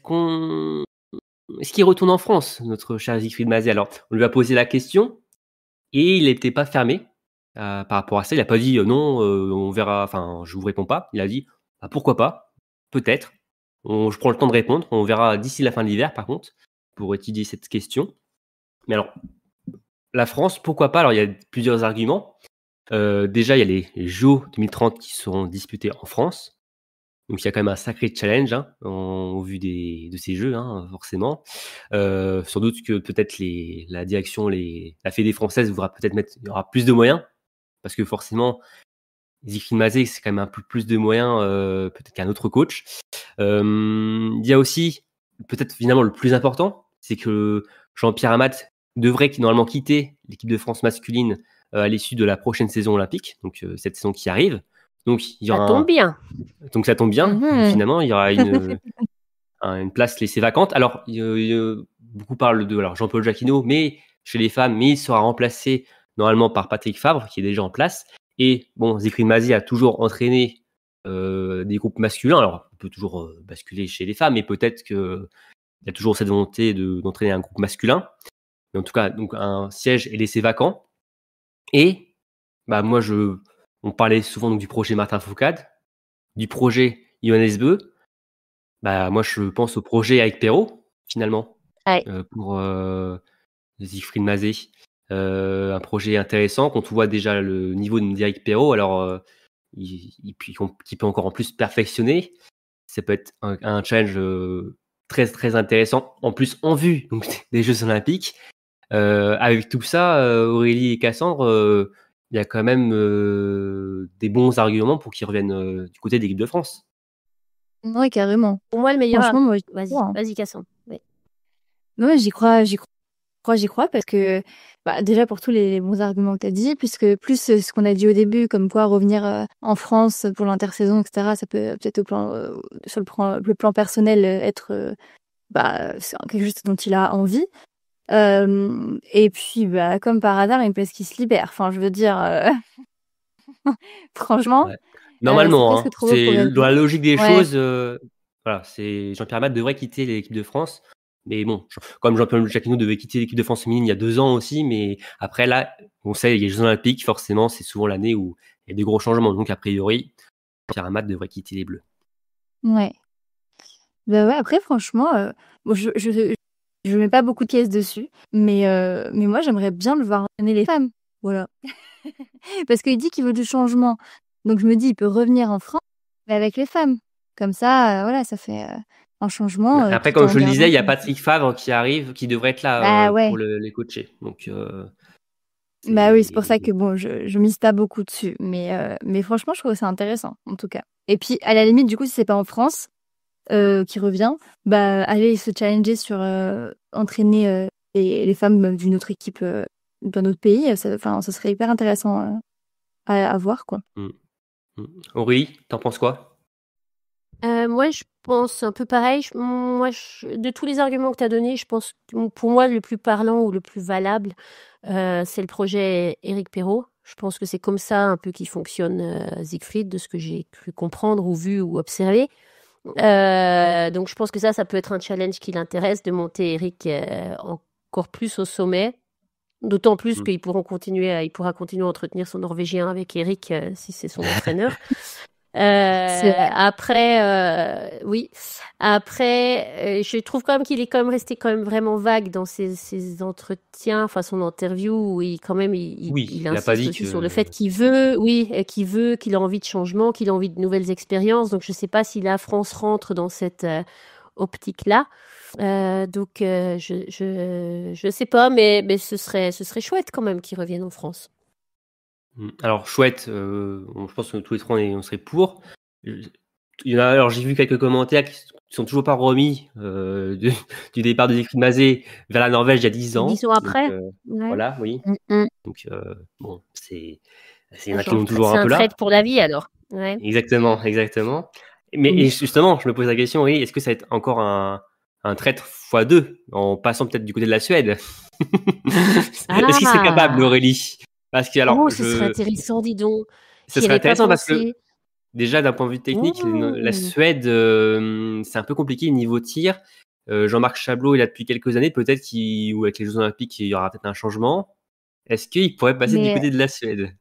qu'il retourne en France, notre cher Siegfried Mazé? Alors, on lui a posé la question et il n'était pas fermé par rapport à ça. Il n'a pas dit non, on verra, enfin, je vous réponds pas. Il a dit pourquoi pas, peut-être. Je prends le temps de répondre. On verra d'ici la fin de l'hiver, par contre, pour étudier cette question. Mais alors, la France, pourquoi pas? Alors, il y a plusieurs arguments. Déjà, il y a les JO 2030 qui seront disputés en France. Donc, il y a quand même un sacré challenge hein, au vu de ces jeux, hein, forcément. Sans doute que peut-être la direction, la Fédé française voudra peut-être il y aura plus de moyens. Parce que forcément, Siegfried Mazé, c'est quand même un peu plus de moyens peut-être qu'un autre coach. Il y a aussi, peut-être finalement le plus important, c'est que Jean-Pierre Amat devrait normalement quitter l'équipe de France masculine à l'issue de la prochaine saison olympique, donc cette saison qui arrive. Donc, il y aura ça tombe bien. Donc ça tombe bien. Finalement, il y aura une place laissée vacante. Alors, beaucoup parlent de Jean-Paul Jacquinot, mais chez les femmes, il sera remplacé normalement par Patrick Favre, qui est déjà en place. Et bon, Siegfried Mazé a toujours entraîné des groupes masculins. Alors, on peut toujours basculer chez les femmes, mais peut-être qu'il y a toujours cette volonté d'entraîner un groupe masculin. Mais en tout cas, donc un siège est laissé vacant. Et moi, on parlait souvent donc, du projet Martin Fourcade, du projet Johannes Bö. Moi, je pense au projet avec Perrault, finalement, pour Siegfried Mazé. Un projet intéressant, qu'on voit déjà le niveau d'Éric Perrault, alors qui peut encore en plus perfectionner. Ça peut être un challenge très, très intéressant, en plus en vue donc, des Jeux Olympiques. Avec tout ça, Aurélie et Cassandre, il y a quand même des bons arguments pour qu'ils reviennent du côté de l'équipe de France. Ouais, carrément. Pour moi, le meilleur. Franchement, moi, j'y Vas-y, crois, hein. vas-y, Cassandre. Ouais. Ouais, j'y crois parce que déjà pour tous les bons arguments que tu as dit, puisque plus ce qu'on a dit au début, comme quoi revenir en France pour l'intersaison, etc., ça peut peut-être sur le plan personnel être c'est quelque chose dont il a envie. Et puis comme par hasard, une place qui se libère. Enfin, je veux dire, franchement, Ouais. Normalement, c'est presque trop beau pour c'est être dans la logique des Ouais. choses. Voilà, c'est Jean-Pierre Amat devrait quitter l'équipe de France. Mais bon, comme Jean-Pierre Jacquinot devait quitter l'équipe de France féminine il y a 2 ans aussi, mais après là, on sait, il y a les Jeux Olympiques, forcément, c'est souvent l'année où il y a des gros changements. Donc a priori, Jean-Pierre Amat devrait quitter les Bleus. Ouais. Bah ouais, après, franchement, bon, je mets pas beaucoup de pièces dessus, mais moi, j'aimerais bien le voir entraîner les femmes. Voilà. Parce qu'il dit qu'il veut du changement. Donc, je me dis, il peut revenir en France, mais avec les femmes. Comme ça, voilà, ça fait un changement. Après, tout comme en je le disais, il y a gardant. Patrick Favre qui arrive, qui devrait être là Bah ouais. pour les coacher. Donc, Bah oui, c'est pour ça que bon, je mise pas beaucoup dessus. Mais franchement, je trouve que c'est intéressant, en tout cas. Et puis, à la limite, du coup, si c'est pas en France qui revient, aller se challenger sur entraîner les femmes d'une autre équipe d'un autre pays, ça serait hyper intéressant à voir, quoi. Aurélie, t'en penses quoi? Moi, je pense un peu pareil. De tous les arguments que tu as donnés, je pense que pour moi, le plus parlant ou le plus valable, c'est le projet Éric Perrault. Je pense que c'est comme ça un peu qui fonctionne Siegfried, de ce que j'ai cru comprendre ou vu ou observer. Donc, je pense que ça peut être un challenge qui l'intéresse de monter Éric encore plus au sommet. D'autant plus qu'il pourra continuer à entretenir son Norvégien avec Éric si c'est son entraîneur. Après, oui. Après, je trouve quand même qu'il est quand même resté quand même vraiment vague dans ses entretiens, enfin son interview où il a pas dit insiste aussi que... sur le fait qu'il a envie de changement, qu'il a envie de nouvelles expériences. Donc je sais pas si la France rentre dans cette optique-là. Donc je sais pas, mais ce serait chouette quand même qu'il revienne en France. Alors chouette, je pense que tous les trois on serait pour. Alors j'ai vu quelques commentaires qui sont toujours pas remis du départ de Siegfried Mazé vers la Norvège il y a 10 ans. 10 ans après. Donc, Ouais. Voilà, oui. Mm-mm. Donc bon, c'est un qui sont toujours c'est un peu un là. trait pour la vie alors. Ouais. Exactement. Mais et justement, je me pose la question, oui, est-ce que ça va être encore un traître x2 en passant peut-être du côté de la Suède? Est-ce qu'il serait capable, Aurélie? Parce que alors, ce serait intéressant, dis donc. Ce serait intéressant parce que déjà d'un point de vue technique, la Suède, c'est un peu compliqué niveau tir. Jean-Marc Chablot, il a depuis quelques années, peut-être ou avec les Jeux Olympiques, il y aura peut-être un changement. Est-ce qu'il pourrait passer du côté de la Suède?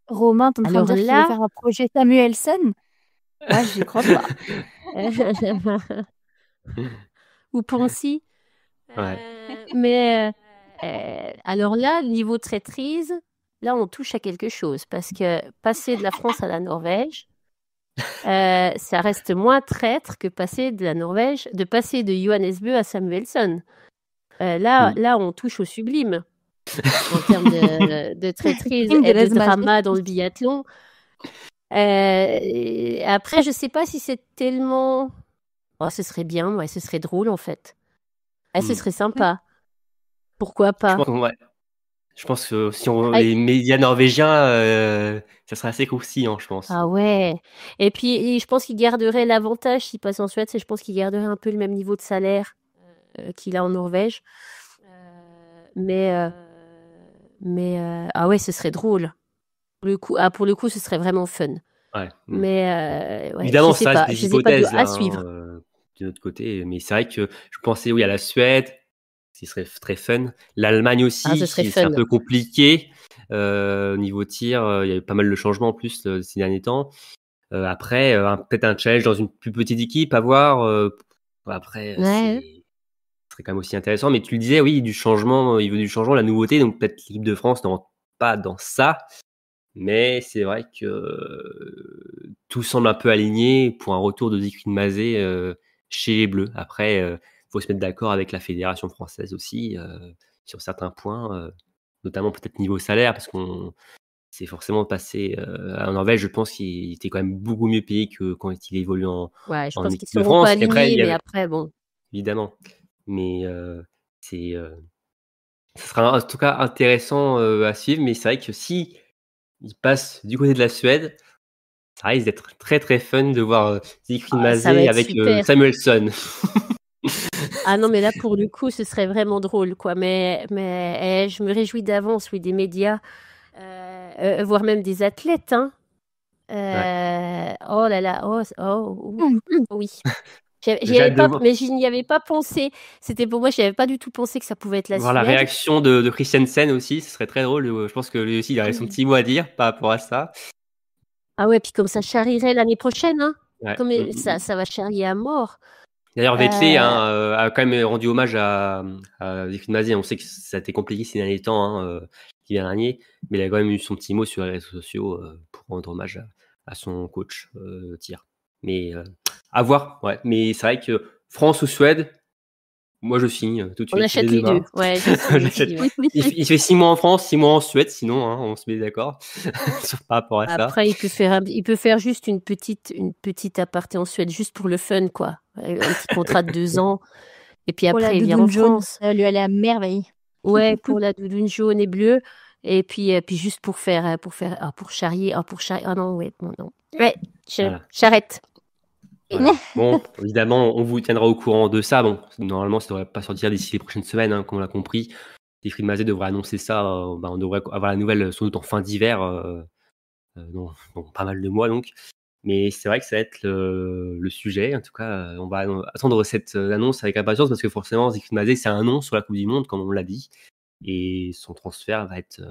Romain, t'es en train de dire qu'il veut faire un projet Samuelson? Moi, j'y crois pas. Ou Poncy. Ouais. Mais alors là, niveau traîtrise, là, on touche à quelque chose parce que passer de la France à la Norvège, ça reste moins traître que passer de Johannes Bö à Samuelsson. Là, on touche au sublime en termes de traîtrise et de drama dans le biathlon. Après, je sais pas si c'est tellement... Oh, ce serait bien, ouais, ce serait drôle en fait. Ce serait sympa. Pourquoi pas? Je pense que si les médias norvégiens, ça serait assez croustillant, je pense. Ah ouais. Et puis, je pense qu'il garderait l'avantage s'il passe en Suède, c'est je pense qu'il garderait un peu le même niveau de salaire qu'il a en Norvège. Mais ah ouais, ce serait drôle. Pour le coup, ce serait vraiment fun. Ouais. Mais évidemment, ça reste des hypothèses à suivre. De notre côté. Mais c'est vrai que je pensais à la Suède, ce serait très fun. L'Allemagne aussi, c'est un peu compliqué. Niveau tir, il y a eu pas mal de changements en plus ces derniers temps. Après, peut-être un challenge dans une plus petite équipe à voir. Après, serait quand même aussi intéressant. Mais tu le disais, oui, du changement, il veut du changement, la nouveauté. Donc peut-être l'équipe de France ne rentre pas dans ça. Mais c'est vrai que tout semble un peu aligné pour un retour de Siegfried Mazet chez les Bleus. Après, faut se mettre d'accord avec la fédération française aussi sur certains points, notamment peut-être niveau salaire, parce qu'on s'est forcément passé en Norvège. Je pense qu'il était quand même beaucoup mieux payé que quand il évolue Ouais, je en pense qu'ils équipe de seront France. pas Et après, il alignés, y mais avait après, bon. évidemment, mais c'est ce sera en tout cas intéressant à suivre. Mais c'est vrai que si il passe du côté de la Suède, ça risque d'être très très fun de voir Siegfried Ça va Mazet être avec super. Samuelsson. Ah non, mais là, pour le coup, ce serait vraiment drôle, quoi. Mais je me réjouis d'avance, oui, des médias, voire même des athlètes, hein. Oh là là, oui. J'ai hâte de voir, Mais je n'y avais pas pensé. C'était pour moi, je n'avais pas du tout pensé que ça pouvait être la voir la Suède. réaction de Christiansen aussi. Ce serait très drôle. Je pense que lui aussi, il aurait son petit mot à dire par rapport à ça. Ah ouais, puis comme ça charrierait l'année prochaine, hein. Ouais. Comme ça va charrier à mort. D'ailleurs, Vettel a quand même rendu hommage à Siegfried Mazet. On sait que ça a été compliqué ces derniers temps, l'hiver dernier, mais il a quand même eu son petit mot sur les réseaux sociaux pour rendre hommage à son coach tir. Mais à voir. Ouais. Mais c'est vrai que France ou Suède, moi je signe tout de suite. On achète dès les demain. deux. Ouais, je signe aussi, ouais. Il fait 6 mois en France, 6 mois en Suède, sinon on se met d'accord par rapport à ça. Après, il peut faire juste une petite aparté en Suède, juste pour le fun, quoi. Un petit contrat de 2 ans. Et puis Pour la après, il vient en doudoune jaune, France. ça va lui aller à merveille. Ouais, pour la doudoune jaune et bleue. Et puis juste pour charrier. Ah non, ouais, bon, non. Ouais, Voilà. j'arrête. Voilà. Bon, évidemment, on vous tiendra au courant de ça. Bon, normalement, ça ne devrait pas sortir d'ici les prochaines semaines, comme on l'a compris. Siegfried Mazet devrait annoncer ça. On devrait avoir la nouvelle sans doute en fin d'hiver, dans pas mal de mois donc. Mais c'est vrai que ça va être le sujet. En tout cas, on va attendre cette annonce avec impatience parce que forcément, Siegfried Mazet, c'est un nom sur la Coupe du Monde, comme on l'a dit. Et son transfert va être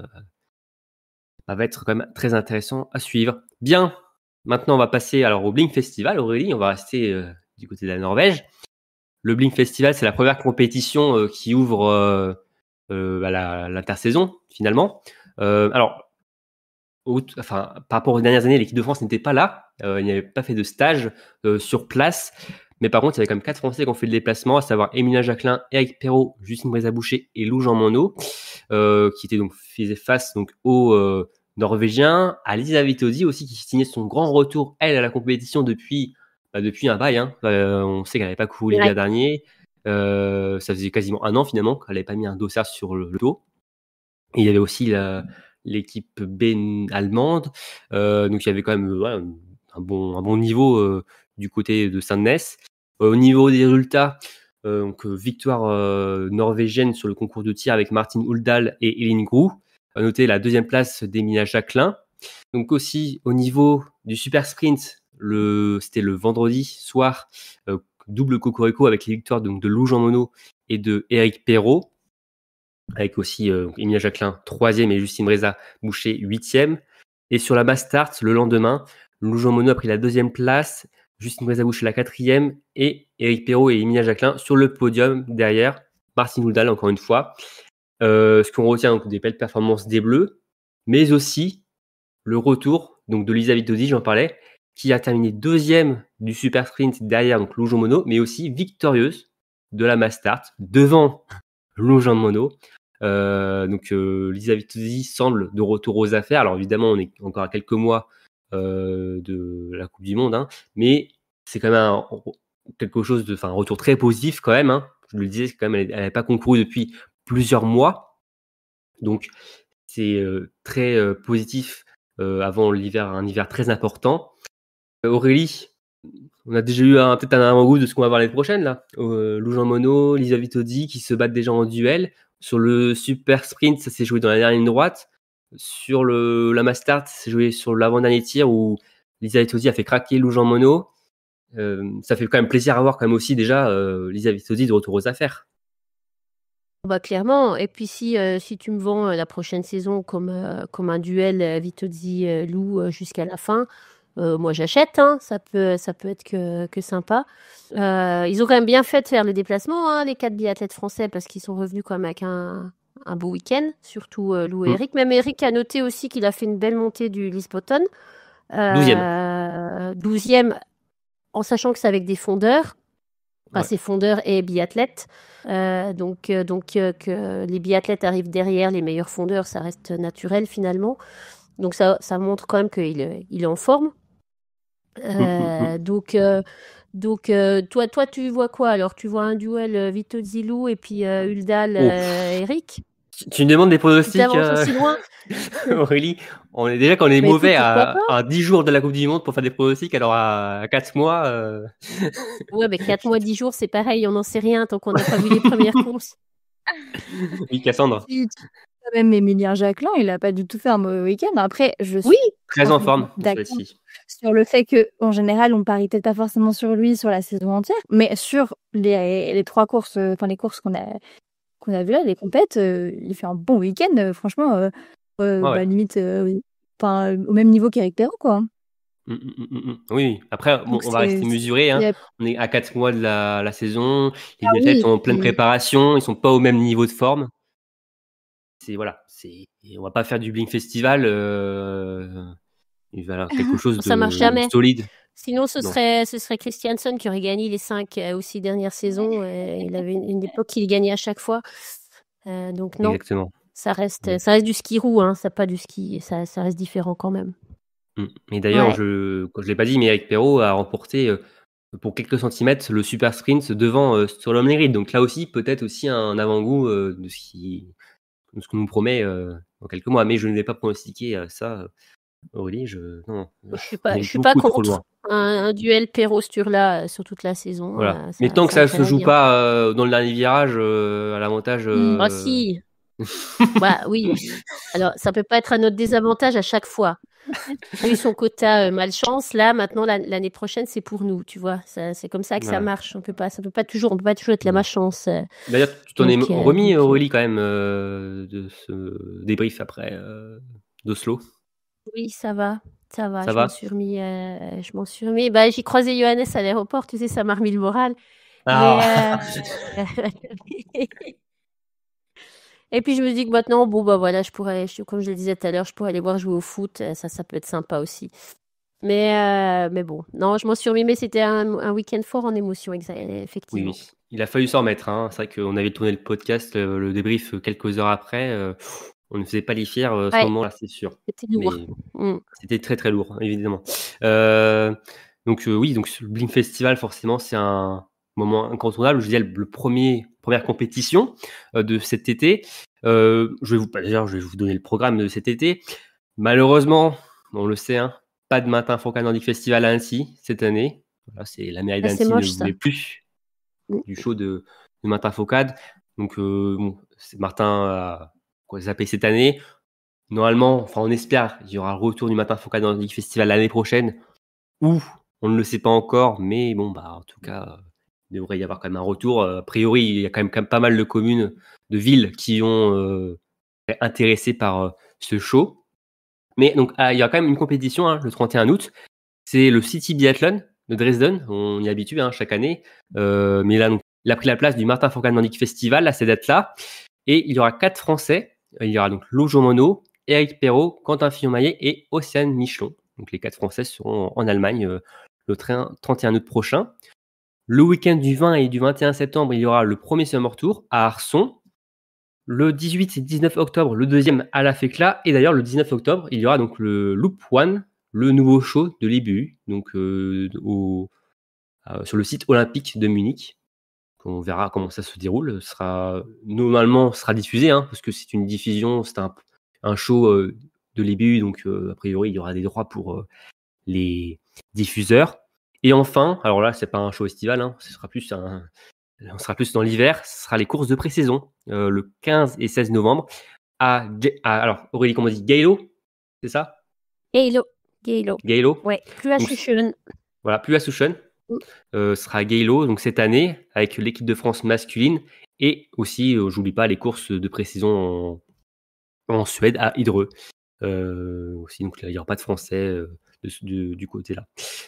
quand même très intéressant à suivre. Bien. Maintenant, on va passer alors au Blink Festival. Aurélie, on va rester du côté de la Norvège. Le Blink Festival, c'est la première compétition qui ouvre l'intersaison, finalement. Alors, par rapport aux dernières années, l'équipe de France n'était pas là. Il n'y avait pas fait de stage sur place. Mais par contre, il y avait quand même 4 Français qui ont fait le déplacement, à savoir Emilia Jacquelin, Eric Perrault, Justine Brézaboucher et Lou Jean Monod, qui faisaient face donc aux Norvégiens, à Lisa Vitozzi aussi, qui signait son grand retour, elle, à la compétition depuis un bail. On sait qu'elle n'avait pas couru l'hiver dernier. Ça faisait quasiment 1 an finalement qu'elle n'avait pas mis un dossard sur le dos. Et il y avait aussi l'équipe B allemande. Donc il y avait quand même un bon niveau du côté de Sandnes. Au niveau des résultats, victoire norvégienne sur le concours de tir avec Martin Uldal et Elin Grou. À noter la 2e place d'Emilia Jacquelin. Donc aussi au niveau du super sprint, c'était le vendredi soir, double cocorico avec les victoires donc de Lou Jean Monod et de Eric Perrault, avec aussi Emilia Jacquelin 3e et Justine Brézaboucher 8e. Et sur la mass start, le lendemain, Lou Jean Monod a pris la 2e place, Justine Brézaboucher la 4e et Eric Perrault et Emilia Jacquelin sur le podium derrière Martin Uldal encore une fois. Ce qu'on retient donc des belles performances des Bleus, mais aussi le retour donc de Lisa Vitozzi, j'en parlais, qui a terminé 2e du super sprint derrière donc Lou Jean Monod, mais aussi victorieuse de la mass start devant Lou Jean Monod. Lisa Vitozzi semble de retour aux affaires. Alors évidemment, on est encore à quelques mois de la Coupe du Monde, mais c'est quand même un retour très positif quand même. Je le disais, quand même, elle n'avait pas concouru depuis plusieurs mois, donc c'est très positif avant l'hiver, un hiver très important. Aurélie, on a déjà eu peut-être un avant-goût de ce qu'on va voir l'année prochaine là. Lou Jean Monod, Lisa Vitozzi qui se battent déjà en duel. Sur le super sprint, ça s'est joué dans la dernière ligne droite. Sur la mass start, ça s'est joué sur l'avant-dernier tir où Lisa Vitozzi a fait craquer Lou Jean Monod. Ça fait quand même plaisir à voir quand même aussi déjà Lisa Vitozzi de retour aux affaires. Bah, clairement. Et puis si tu me vends la prochaine saison comme un duel Vitozzi-Lou jusqu'à la fin, moi j'achète, hein, ça peut être que sympa. Ils ont quand même bien fait de faire le déplacement, hein, les 4 biathlètes français, parce qu'ils sont revenus quand même avec un beau week-end, surtout Lou et Eric. Même Eric a noté aussi qu'il a fait une belle montée du Lisbotton. 12e, en sachant que c'est avec des fondeurs. Enfin, c'est fondeurs et biathlètes. Donc que les biathlètes arrivent derrière les meilleurs fondeurs, ça reste naturel finalement. Donc ça montre quand même qu'il est en forme. Donc toi tu vois quoi alors? Tu vois un duel Vitozzi-Lou et puis Uldal-Eric? Tu me demandes des pronostics, T'avances aussi loin? Aurélie. On est déjà Mais mauvais écoute, pourquoi pas? à 10 jours de la Coupe du Monde pour faire des pronostics, alors à 4 mois. Ouais, mais 4 mois, 10 jours, c'est pareil, on n'en sait rien tant qu'on n'a pas vu les premières courses. Oui, Cassandre. Même Emilien Jacquelin, il a pas du tout fait un mauvais week-end. Après, je suis Oui, Très en forme pour d'accord celui-ci. sur le fait que, en général, on parie peut-être pas forcément sur lui sur la saison entière, mais sur les 3 courses, enfin les courses qu'on a vues là, les compètes, il fait un bon week-end. Franchement, Ouais. limite, enfin au même niveau qu'Eric Perrault, quoi. Oui. Après, bon, Donc on va rester mesuré. il y Hein. a- On est à 4 mois de la saison. Les ah biathlètes oui, sont en pleine et préparation. Ils sont pas au même niveau de forme. On va pas faire du Bling Festival. Il va y avoir quelque chose ça marche de jamais. solide. Sinon, ce Non. serait Christiansen qui aurait gagné les 5 aussi dernières saisons. Il avait une époque qu'il gagnait à chaque fois. Donc non, Exactement. ça reste du ski roue, hein, ça pas du ski, ça reste différent quand même. Et d'ailleurs, Ouais. je l'ai pas dit, mais Eric Perrault a remporté pour quelques centimètres le super sprint devant Solomon Reed. Donc là aussi, peut-être aussi un avant-goût de ce qu'on nous promet dans quelques mois. Mais je ne vais pas pronostiquer ça, Aurélie. Non, Je suis on pas, est je suis pas beaucoup trop loin. contre un duel Perrault-Sturla sur toute la saison. Voilà. Ça, Mais tant que ça ça me se plairait joue bien. pas dans le dernier virage à l'avantage. Ah si, bah oui. Alors ça peut pas être à notre désavantage à chaque fois. A eu son quota malchance. Là, maintenant, l'année prochaine, c'est pour nous, tu vois. C'est comme ça que ça Voilà. marche. On peut pas toujours être la malchance. D'ailleurs, tu t'en es Donc, remis, Aurélie, quand même, de ce débrief après d'Oslo. oui, ça va. Ça va, Ça je m'en va? suis remis. Je m'en suis remis. Bah, j'ai croisé Johannes à l'aéroport, tu sais, ça m'a remis le moral. Ah. Mais, et puis je me dis que maintenant, bon, bah voilà, comme je le disais tout à l'heure, je pourrais aller voir jouer au foot. Ça peut être sympa aussi. Mais bon, non, je m'en suis remis, mais c'était un week-end fort en émotion, effectivement. Oui. Il a fallu s'en remettre. Hein. C'est vrai qu'on avait tourné le podcast, le débrief quelques heures après. On ne faisait pas les fiers ce Ouais, moment-là, c'est sûr. c'était lourd. Mais c'était très très lourd, évidemment. Donc oui, donc le Bling Festival, forcément, c'est un moment incontournable. Je disais première compétition de cet été. Je vais vous donner le programme de cet été. Malheureusement, on le sait, hein, pas de Martin Fourcade Nordic Festival à Annecy cette année. Voilà, la mairie Ah, c'est d'Annecy ne moche, ça. voulait plus du show de Martin Fourcade. Donc Martin a zappé cette année. Normalement, enfin on espère, il y aura le retour du Martin Fourcade dans le Festival l'année prochaine, ou on ne le sait pas encore, mais bon, bah en tout cas, il devrait y avoir quand même un retour. A priori, il y a quand même pas mal de communes, de villes qui ont été intéressées par ce show. Mais donc, il y a quand même une compétition hein, le 31 août. C'est le City Biathlon de Dresden. On y est habitué hein, chaque année. Mais là, donc, il a pris la place du Martin Fourcade Nordic Festival à cette date-là. Et il y aura 4 Français. Il y aura donc Lojo Monod, Eric Perrault, Quentin Fillon-Maillet et Océane Michelon. Donc les 4 Français seront en Allemagne le 31 août prochain. Le week-end du 20 et du 21 septembre, il y aura le premier Summer Tour à Arson. Le 18 et 19 octobre, le deuxième à la Fécla. Et d'ailleurs, le 19 octobre, il y aura donc le Loop One, le nouveau show de l'EBU, donc sur le site olympique de Munich. On verra comment ça se déroule. Normalement, sera diffusé, hein, parce que c'est une diffusion, c'est un show de l'EBU, donc a priori, il y aura des droits pour les diffuseurs. Et enfin, alors là, c'est pas un show estival, hein, on sera plus dans l'hiver, ce sera les courses de pré-saison, le 15 et 16 novembre, alors Aurélie, comment on dit, Geilo, c'est ça? Geilo. Ouais, plus à Suchen. Voilà, plus à Suchen. Sera à Geilo, donc cette année, avec l'équipe de France masculine, et aussi, j'oublie pas, les courses de pré-saison en Suède, à Idre. Aussi, donc là, il n'y aura pas de Français du côté-là.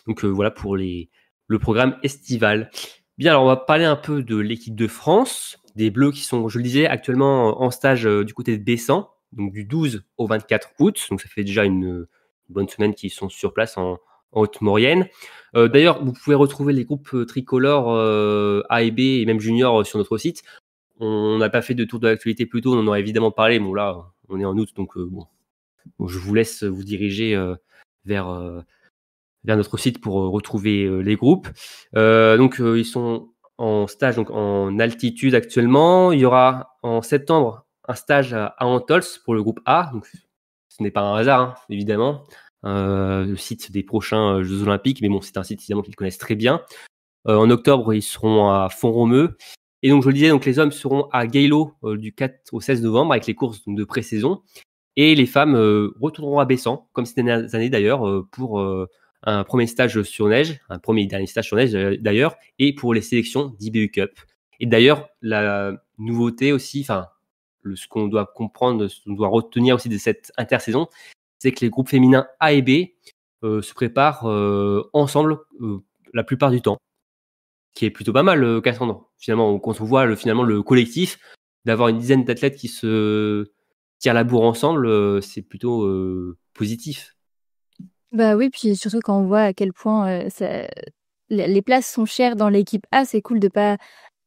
Donc voilà pour le programme estival. Bien, alors on va parler un peu de l'équipe de France, des Bleus qui sont, je le disais, actuellement en stage du côté de Bessan, donc du 12 au 24 août. Donc ça fait déjà une bonne semaine qu'ils sont sur place en Haute-Maurienne. D'ailleurs, vous pouvez retrouver les groupes tricolores A et B et même juniors sur notre site. On n'a pas fait de tour de l'actualité plus tôt, on en aurait évidemment parlé. Bon là, on est en août, donc bon, je vous laisse vous diriger vers notre site pour retrouver les groupes. Donc ils sont en stage donc en altitude actuellement. Il y aura en septembre un stage à Antols pour le groupe A. Donc, ce n'est pas un hasard, hein, évidemment. Le site des prochains Jeux Olympiques, mais bon, c'est un site évidemment qu'ils connaissent très bien. En octobre, ils seront à Font-Romeu. Et donc, je le disais, donc les hommes seront à Gaylo du 4 au 16 novembre avec les courses de pré-saison. Et les femmes retourneront à Bessan, comme ces dernières années d'ailleurs, pour un premier stage sur neige, un premier et dernier stage sur neige d'ailleurs, et pour les sélections d'IBU Cup. Et d'ailleurs, la nouveauté aussi, enfin, ce qu'on doit comprendre, ce qu'on doit retenir aussi de cette intersaison, c'est que les groupes féminins A et B se préparent ensemble la plupart du temps, qui est plutôt pas mal, Cassandre. Finalement, quand on voit finalement le collectif, d'avoir une dizaine d'athlètes qui se tirent la bourre ensemble, c'est plutôt positif. Bah oui, puis surtout quand on voit à quel point les places sont chères dans l'équipe A, c'est cool de pas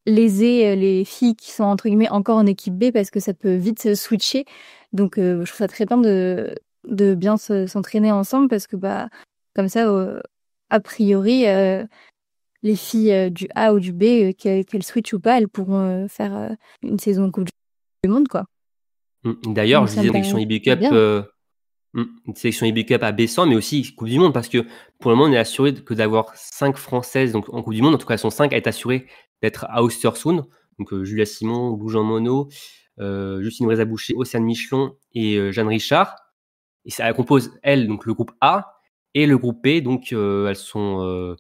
léser les filles qui sont entre guillemets encore en équipe B parce que ça peut vite se switcher. Donc je trouve ça très bien de bien s'entraîner ensemble parce que bah comme ça a priori les filles du A ou du B qu'elles switchent ou pas, elles pourront faire une saison Coupe du Monde quoi. D'ailleurs, Donc je ça disais me une sélection IBU paraît Cup bien. une sélection IBU Cup à Bessan, mais aussi Coupe du Monde, parce que pour le moment, on est assuré que d'avoir 5 Françaises donc, en Coupe du Monde. En tout cas, elles sont 5 à être assurées d'être à Ostersund. Donc Julia Simon, Lou Jean Monod, Justine Brézaboucher, Océane Michelon et Jeanne Richard. Et ça compose, elles, donc le groupe A et le groupe B. Donc elles sont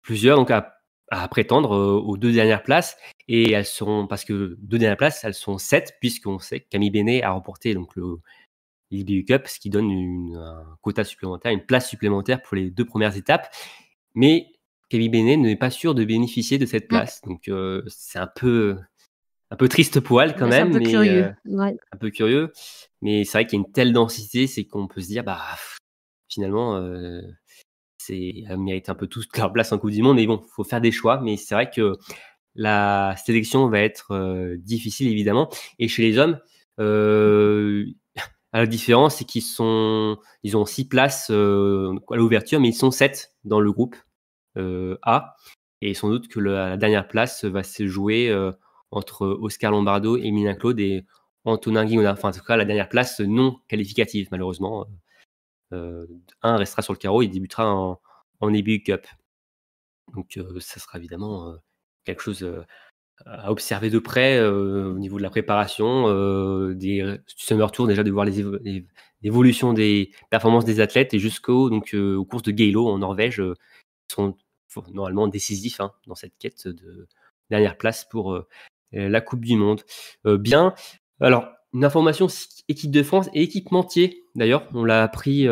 plusieurs donc à prétendre aux 2 dernières places. Et elles seront, parce que 2 dernières places, elles sont 7, puisqu'on sait que Camille Benet a remporté donc l'IBU Cup, ce qui donne un quota supplémentaire, une place supplémentaire pour les 2 premières étapes. Mais Camille Benet n'est pas sûr de bénéficier de cette place. Donc c'est un peu triste pour elle quand même. C'est un peu curieux. Un peu curieux. Mais c'est vrai qu'il y a une telle densité, c'est qu'on peut se dire, bah finalement, elles méritent un peu tous leur place en Coupe du Monde. Mais bon, il faut faire des choix. Mais c'est vrai que la sélection va être difficile, évidemment. Et chez les hommes, la différence, c'est qu'ils ont 6 places à l'ouverture, mais ils sont 7 dans le groupe A. Et sans doute que la dernière place va se jouer entre Oscar Lombardo, Emilien Claude et Antonin Guignona. Enfin, en tout cas, la dernière place non qualificative, malheureusement. Un restera sur le carreau, il débutera en EBU Cup. Donc, ça sera évidemment quelque chose à observer de près au niveau de la préparation, des Summer Tour, déjà de voir l'évolution des performances des athlètes et jusqu'aux courses de Gaylo en Norvège qui sont normalement décisifs dans cette quête de dernière place pour la Coupe du Monde. Bien. Alors, une information équipe de France et équipementier, d'ailleurs, on l'a appris,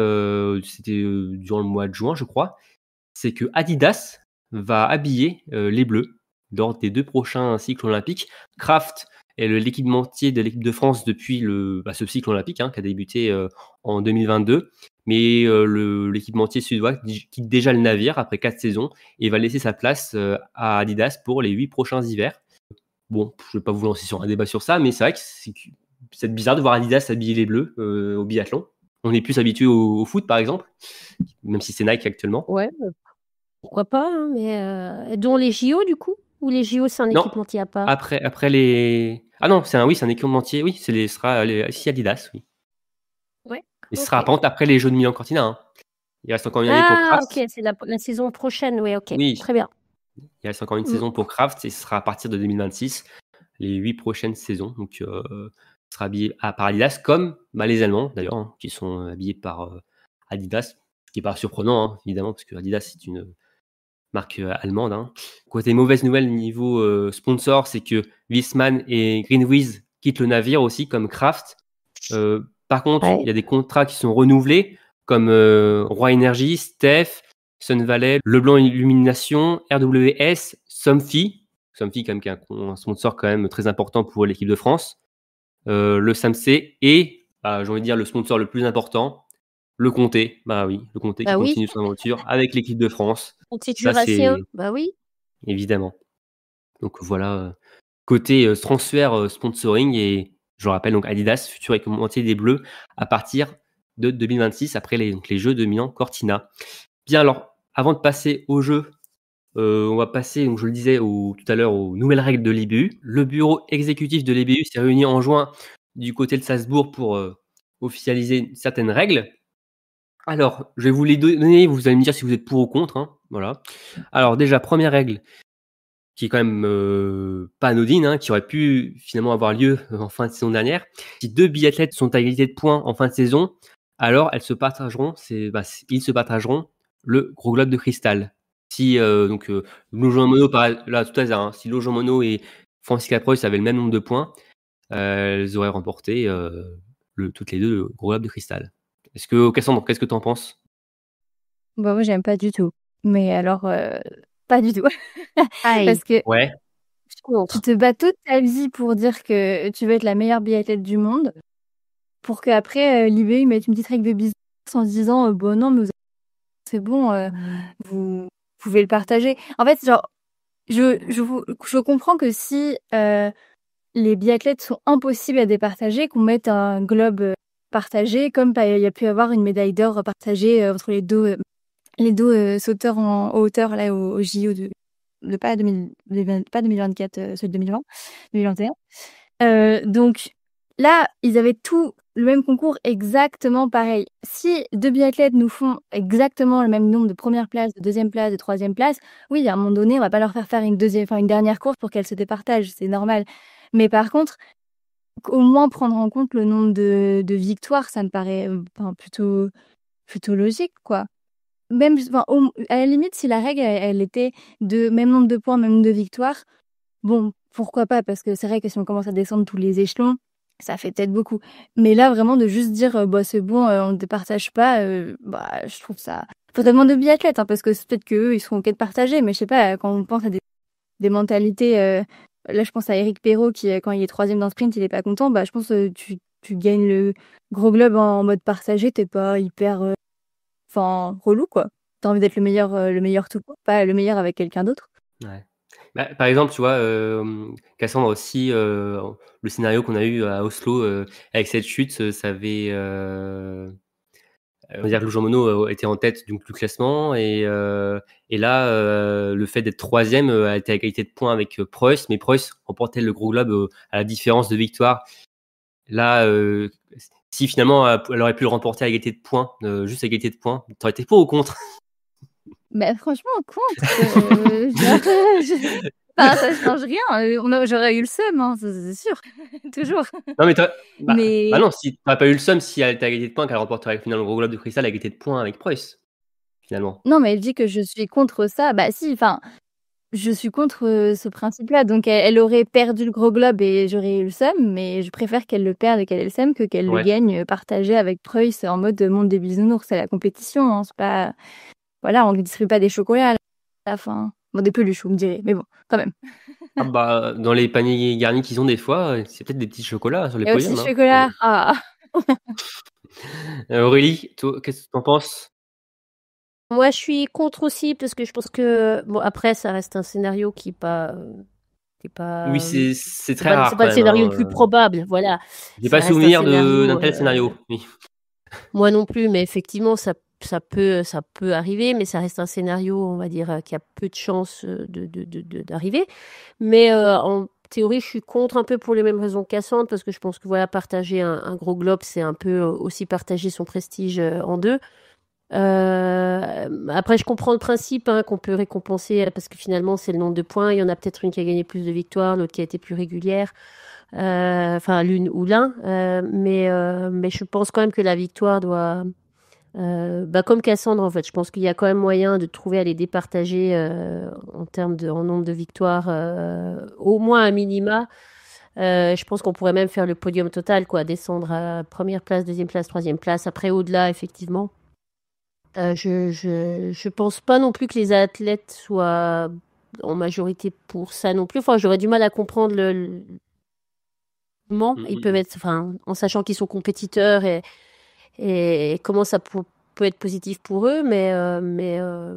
c'était durant le mois de juin, je crois, c'est que Adidas va habiller les Bleus lors des 2 prochains cycles olympiques. Kraft est l'équipementier de l'équipe de France depuis ce cycle olympique qui a débuté en 2022. Mais l'équipementier suédois quitte déjà le navire après 4 saisons et va laisser sa place à Adidas pour les 8 prochains hivers. Bon, je ne vais pas vous lancer sur un débat sur ça, mais c'est vrai que c'est bizarre de voir Adidas habiller les Bleus au biathlon. On est plus habitué au foot, par exemple, même si c'est Nike actuellement. Ouais, pourquoi pas, hein, mais dont les JO du coup? Ou les JO c'est un Non, équipementier à part? après les... Ah non, c'est un équipementier, oui, sera ici Adidas, oui. Ouais. Et ce sera par contre après les Jeux de Milan-Cortina. Hein. Il reste encore une année pour Ah, Kraft. ok, c'est la saison prochaine, oui, ok. Oui. Très bien. Il reste encore une saison pour Kraft et ce sera à partir de 2026, les 8 prochaines saisons. Donc, ce sera habillé par Adidas, comme les Allemands d'ailleurs, qui sont habillés par Adidas, ce qui n'est pas surprenant, évidemment, parce que Adidas, c'est une marque allemande. Côté mauvaise nouvelle niveau sponsor, c'est que Wiesmann et Greenwiz quittent le navire aussi, comme Kraft. Par contre, il y a des contrats qui sont renouvelés, comme Roi Energy, Steph, Sun Valley, Leblanc Illumination, RWS, Somfy quand même, qui est un sponsor quand même très important pour l'équipe de France, le SAMC et, j'ai envie de dire, le sponsor le plus important, le Comté. Bah oui, le Comté qui continue son aventure avec l'équipe de France. Comté Jurassien, bah oui. Évidemment. Donc voilà, côté transfert sponsoring, et je rappelle donc Adidas, futur équipementier des Bleus, à partir de 2026, après les Jeux de Milan-Cortina. Bien, alors, avant de passer au jeu, on va passer, donc je le disais tout à l'heure, aux nouvelles règles de l'IBU. Le bureau exécutif de l'IBU s'est réuni en juin du côté de Salzbourg pour officialiser certaines règles. Alors, je vais vous les donner, vous allez me dire si vous êtes pour ou contre. Hein, voilà. Alors déjà, première règle, qui est quand même pas anodine, hein, qui aurait pu finalement avoir lieu en fin de saison dernière. Si 2 biathlètes sont à égalité de points en fin de saison, alors ils se partageront le gros globe de cristal. Si Lojo Mono, là tout hasard, hein, si Lojo Mono et Francisca Preuss avaient le même nombre de points, elles auraient remporté toutes les deux le gros globe de cristal. Cassandre, qu'est-ce que tu en penses? Bah, moi, j'aime pas du tout. Mais alors, pas du tout. Parce que Ouais. tu te bats toute ta vie pour dire que tu veux être la meilleure biathlète du monde, pour qu'après, l'IBU mette une petite règle de business en se disant bon, non, mais c'est bon, vous pouvez le partager. En fait, genre, je comprends que si les biathlètes sont impossibles à départager, qu'on mette un globe partagé, comme il y a pu avoir une médaille d'or partagée entre les deux sauteurs en hauteur là au JO de pas 2024, celui de 2020, 2021. Donc là, ils avaient tout le même concours exactement pareil. Si 2 biathlètes nous font exactement le même nombre de première place, de deuxième place, de troisième place, oui, à un moment donné, on va pas leur faire une dernière course pour qu'elles se départagent, c'est normal. Mais par contre, au moins prendre en compte le nombre de victoires, ça me paraît plutôt logique, quoi. Même, à la limite, si la règle, elle était de même nombre de points, même nombre de victoires, bon, pourquoi pas, parce que c'est vrai que si on commence à descendre tous les échelons, ça fait peut-être beaucoup. Mais là, vraiment, de juste dire, bah, c'est bon, on ne départage pas, bah, je trouve ça... Faudrait demander aux biathlètes, hein, parce que c'est peut-être qu'eux, ils seront OK de partager, mais je sais pas, quand on pense à des mentalités... là, je pense à Eric Perrault, qui, quand il est 3e dans le sprint, il est pas content, bah, je pense que tu gagnes le gros globe en mode partagé, t'es pas hyper... relou, quoi. T'as envie d'être le meilleur tout court, pas le meilleur avec quelqu'un d'autre. Ouais. Bah, par exemple, tu vois, Cassandre aussi, le scénario qu'on a eu à Oslo avec cette chute, ça avait, on va dire que Lojo Mono était en tête du classement, et là, le fait d'être 3e a été à égalité de points avec Preuss, mais Preuss remportait le gros globe à la différence de victoire. Là, si finalement elle aurait pu le remporter à égalité de points, juste à égalité de points, t'aurais été pour ou contre? Bah, franchement, contre. Ça change rien. J'aurais eu le seum, hein, c'est sûr. Toujours. Non, mais Mais... non, si t'aurais pas eu le seum, si elle était à égalité de points, qu'elle remporterait finalement le gros globe de cristal à égalité de points avec Preuss, finalement. Non, mais elle dit que je suis contre ça. Bah si, je suis contre ce principe-là. Donc elle aurait perdu le gros globe et j'aurais eu le seum, mais je préfère qu'elle le perde et qu'elle ait le seum que qu'elle le gagne partagé avec Preuss en mode monde des bisounours. C'est la compétition, hein, c'est pas... Voilà, on ne distribue pas des chocolats à la fin. Bon, des peluches, vous me direz, mais bon, quand même. Ah bah, dans les paniers garnis qu'ils ont des fois, c'est peut-être des petits chocolats sur les podiums. Aussi chocolat. Ah. Aurélie, toi, qu'est-ce que tu en penses? Moi, je suis contre aussi, parce que je pense que... Bon, après, ça reste un scénario qui n'est pas... Oui, c'est très rare. C'est pas le scénario le plus probable, voilà. J'ai pas souvenir d'un tel scénario. Oui. Moi non plus, mais effectivement, ça peut arriver, mais ça reste un scénario, on va dire, qui a peu de chances d'arriver. Mais en théorie, je suis contre un peu pour les mêmes raisons que Cassandre, parce que je pense que voilà, partager un gros globe, c'est un peu aussi partager son prestige en deux. Après, je comprends le principe, hein, qu'on peut récompenser, parce que finalement, c'est le nombre de points. Il y en a peut-être une qui a gagné plus de victoires, l'autre qui a été plus régulière. Enfin, l'une ou l'un. Mais je pense quand même que la victoire doit... comme Cassandre, en fait, je pense qu'il y a quand même moyen de trouver à les départager en nombre de victoires, au moins un minima. Je pense qu'on pourrait même faire le podium total, quoi, descendre à première place, deuxième place, troisième place. Après, au-delà, effectivement, Je pense pas non plus que les athlètes soient en majorité pour ça non plus. Enfin, j'aurais du mal à comprendre comment ils peuvent être, enfin, en sachant qu'ils sont compétiteurs et comment ça peut être positif pour eux, mais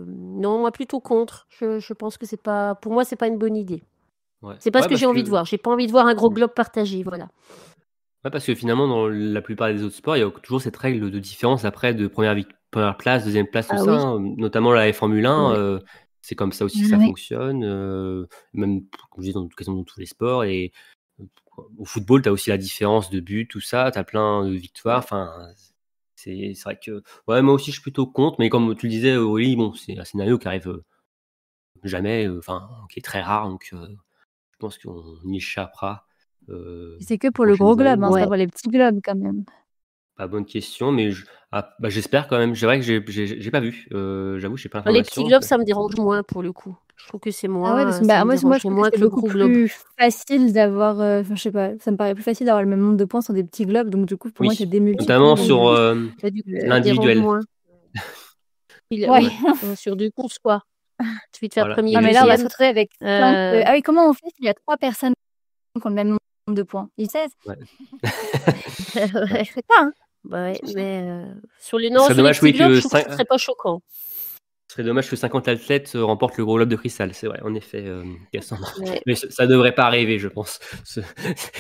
non, moi plutôt contre. Je pense que c'est pas, pour moi, c'est pas une bonne idée. Ouais. C'est pas Ouais, ce que parce j'ai envie que de voir. J'ai pas envie de voir un gros globe partagé, voilà. ouais, parce que finalement, dans la plupart des autres sports, il y a toujours cette règle de différence après de première place, deuxième place, tout Ah ça, oui, hein. Notamment la Formule 1, ouais. c'est comme ça aussi que Ah ça oui. fonctionne, même comme je dis quasiment dans tous les sports. Et au football, tu as aussi la différence de but, tout ça, tu as plein de victoires. Enfin, c'est vrai que ouais, moi aussi, je suis plutôt contre, mais comme tu le disais, Oli, bon, c'est un scénario qui arrive jamais, enfin, qui est très rare, donc je pense qu'on y échappera C'est que les pour le gros prochaines années. globe, hein, c'est Ouais. pas pour les petits globes quand même. Pas bonne question, mais j'espère quand même. C'est vrai que j'ai pas vu. J'avoue, j'ai pas Les petits l'information. globes, ça me dérange moins pour le coup. Je trouve que c'est Ah ouais, parce que ça me moi, je dérangerait trouve que moins c'est que le beaucoup gros globe. plus facile d'avoir, enfin, je sais pas, ça me paraît plus facile d'avoir le même nombre de points sur des petits globes, donc du coup, pour moi, ça Oui, démultiplie notamment sur Bah, du coup, ça me dérange l'individuel. moins. Ouais. Sur du course, quoi. Tu veux te faire Voilà. premier, Non, mais là, on va se deuxième. retrouver avec 5. Ah oui, comment on fait s'il y a 3 personnes qui ont le même nombre de points? Ils 16? Ouais. Ouais. Je sais pas, hein. Bah ouais, mais sur les Ce serait sur les dommage, petits oui, globes, que je trouve que ce serait pas choquant. ce serait dommage que 50 athlètes remportent le gros globe de cristal. C'est vrai, en effet, Cassandre. Ouais. Mais ça devrait pas arriver, je pense. Ce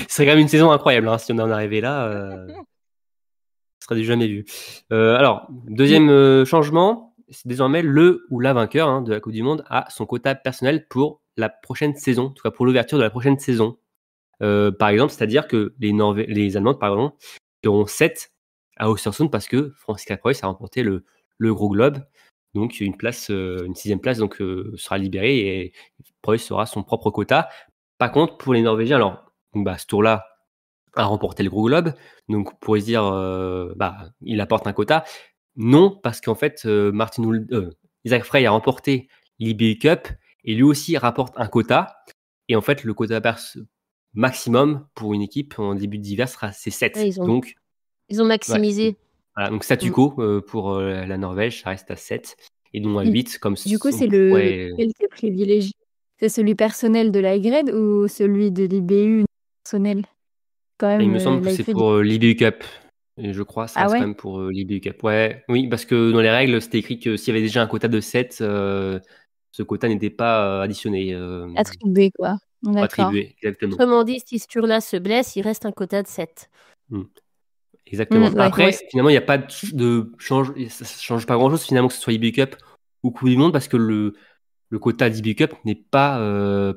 serait quand même une saison incroyable, hein, si on en arrivait là. Ce serait du jamais vu. Alors, deuxième changement, c'est désormais le ou la vainqueur, hein, de la Coupe du Monde a son quota personnel pour la prochaine saison, en tout cas pour l'ouverture de la prochaine saison. Par exemple, c'est-à-dire que les Allemandes, par exemple, auront 7 à Östersund parce que Franziska Preuss a remporté le gros globe. Donc une sixième place donc, sera libérée et Preuss aura son propre quota. Par contre, pour les Norvégiens, alors, ce tour-là a remporté le gros globe, donc on pourrait se dire, il apporte un quota. Non, parce qu'en fait, Isaac Frey a remporté l'IBU Cup et lui aussi rapporte un quota. Et en fait, le quota maximum pour une équipe en début d'hiver c'est 7. Ouais, Donc, ils ont maximisé. voilà, donc statu quo pour la Norvège, ça reste à 7. Et donc à Et 8, comme du coup, on c'est pourrait. lequel qui est privilégié? C'est celui personnel de l'Aigred ou celui de l'IBU personnel? Quand Il même, me semble que là, il c'est fait pour l'IBU Cup. Et je crois que ça Ah reste quand ouais? même pour l'IBU Cup. Ouais, oui, parce que dans les règles, c'était écrit que s'il y avait déjà un quota de 7, ce quota n'était pas additionné, Attribué, quoi. D'accord. attribué, exactement. Autrement dit, si ce tour-là se blesse, il reste un quota de 7. Exactement. Ouais. Après, Ouais. finalement, il n'y a pas de change, ça change pas grand-chose finalement que ce soit IBU Cup ou Coupe du Monde parce que le quota d'IBU Cup n'est pas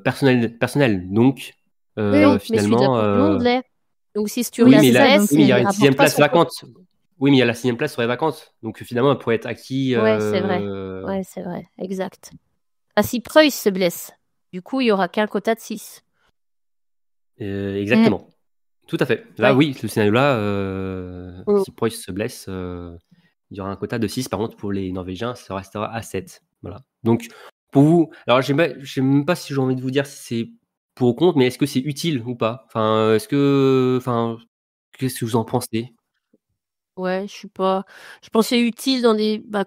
personnel. Donc, Oui, mais celui de la finalement, Coupe du Monde l'est. Donc si ce Oui, oui, tour-là mais se c'est ça, blesse, donc oui, mais il y il a une rapporte sixième pas place son quota. vacante. Oui, mais il y a la sixième place serait vacante. Donc finalement, elle pourrait être acquis. Ouais, c'est vrai. Ouais, c'est vrai. Exact. Ah, si Preuss se blesse, du coup, il y aura qu'un quota de 6. Exactement. Tout à fait. Là, Ouais. oui, ce scénario-là, Mm. si Preuss se blesse, il y aura un quota de 6. Par contre, pour les Norvégiens, ça restera à 7. Voilà. Donc, pour vous, alors je sais même pas si j'ai envie de vous dire si c'est pour ou contre, mais est-ce que c'est utile ou pas? Enfin, qu'est-ce que vous en pensez? Ouais, je pense que c'est utile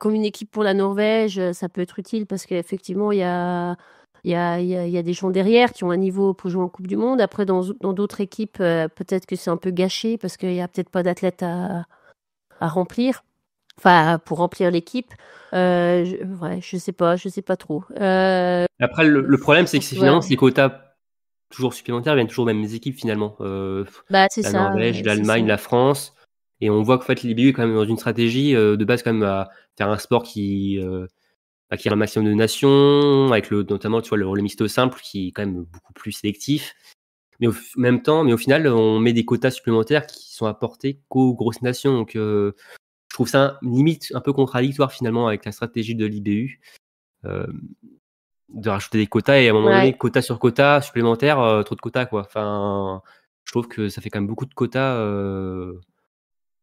comme une équipe pour la Norvège, ça peut être utile parce qu'effectivement, il y a des gens derrière qui ont un niveau pour jouer en Coupe du Monde. Après, dans d'autres équipes, peut-être que c'est un peu gâché parce qu'il y a peut-être pas d'athlètes à remplir. Enfin, pour remplir l'équipe. Je sais pas trop. Après, le problème, c'est que finalement, Ouais. ces quotas toujours supplémentaires viennent toujours des mêmes équipes finalement. C'est La ça, Norvège, c'est l'Allemagne, ça. la France. Et on voit qu'en fait, l'IBU est quand même dans une stratégie de base quand même à faire un sport qui acquiert un maximum de nations, avec notamment tu vois, le relais mixte simple qui est quand même beaucoup plus sélectif. Mais même temps, mais au final, on met des quotas supplémentaires qui sont apportés qu'aux grosses nations. Donc, je trouve ça limite un peu contradictoire finalement avec la stratégie de l'IBU. De rajouter des quotas et à un moment donné, Ouais. quota sur quota supplémentaire, trop de quotas quoi. Enfin, je trouve que ça fait quand même beaucoup de quotas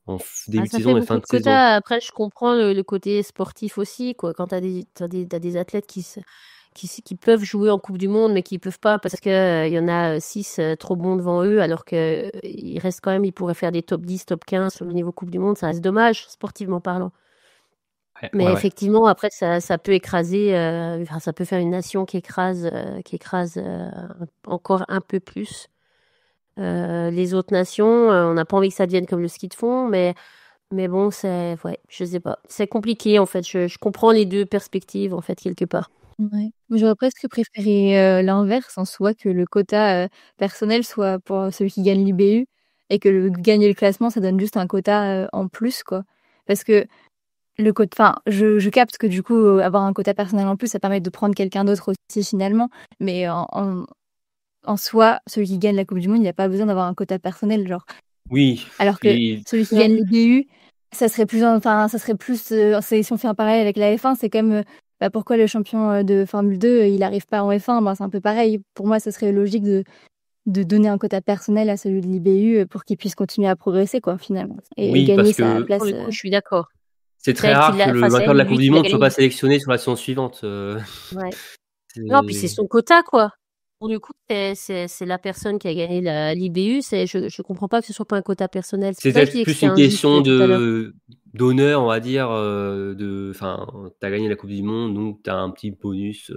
en début de Ça saison fait et fin beaucoup de de saison. quotas. Après, je comprends le côté sportif aussi, quoi. Quand t'as des athlètes qui peuvent jouer en Coupe du Monde, mais qui peuvent pas parce que il y en a 6 trop bons devant eux, alors que il reste quand même, ils pourraient faire des top 10, top 15 sur le niveau Coupe du Monde. Ça reste dommage, sportivement parlant. Mais Ouais. effectivement, après, ça peut écraser, ça peut faire une nation qui écrase encore un peu plus les autres nations. On n'a pas envie que ça devienne comme le ski de fond, mais bon, je sais pas. C'est compliqué, en fait. Je comprends les deux perspectives, en fait, quelque part. Ouais. J'aurais presque préféré l'inverse en soi, que le quota personnel soit pour celui qui gagne l'IBU et que gagner le classement, ça donne juste un quota en plus, quoi. Parce que le quota, je capte que du coup, avoir un quota personnel en plus, ça permet de prendre quelqu'un d'autre aussi finalement. Mais en soi, celui qui gagne la Coupe du Monde, il n'a pas besoin d'avoir un quota personnel, genre. Oui. Alors que celui qui gagne l'IBU, ça serait plus, si on fait un parallèle avec la F1, c'est comme pourquoi le champion de Formule 2, il n'arrive pas en F1, c'est un peu pareil. Pour moi, ce serait logique de donner un quota personnel à celui de l'IBU pour qu'il puisse continuer à progresser, quoi, finalement. Et gagner sa place. Pour le coup, je suis d'accord. C'est très rare que le vainqueur de la Coupe du Monde ne soit pas sélectionné sur la saison suivante. Ouais. Non, puis c'est son quota, quoi. Pour le coup, c'est la personne qui a gagné l'IBU. Je comprends pas que ce soit pas un quota personnel. C'est peut-être plus une question d'honneur, on va dire. T'as gagné la Coupe du Monde, donc t'as un petit bonus.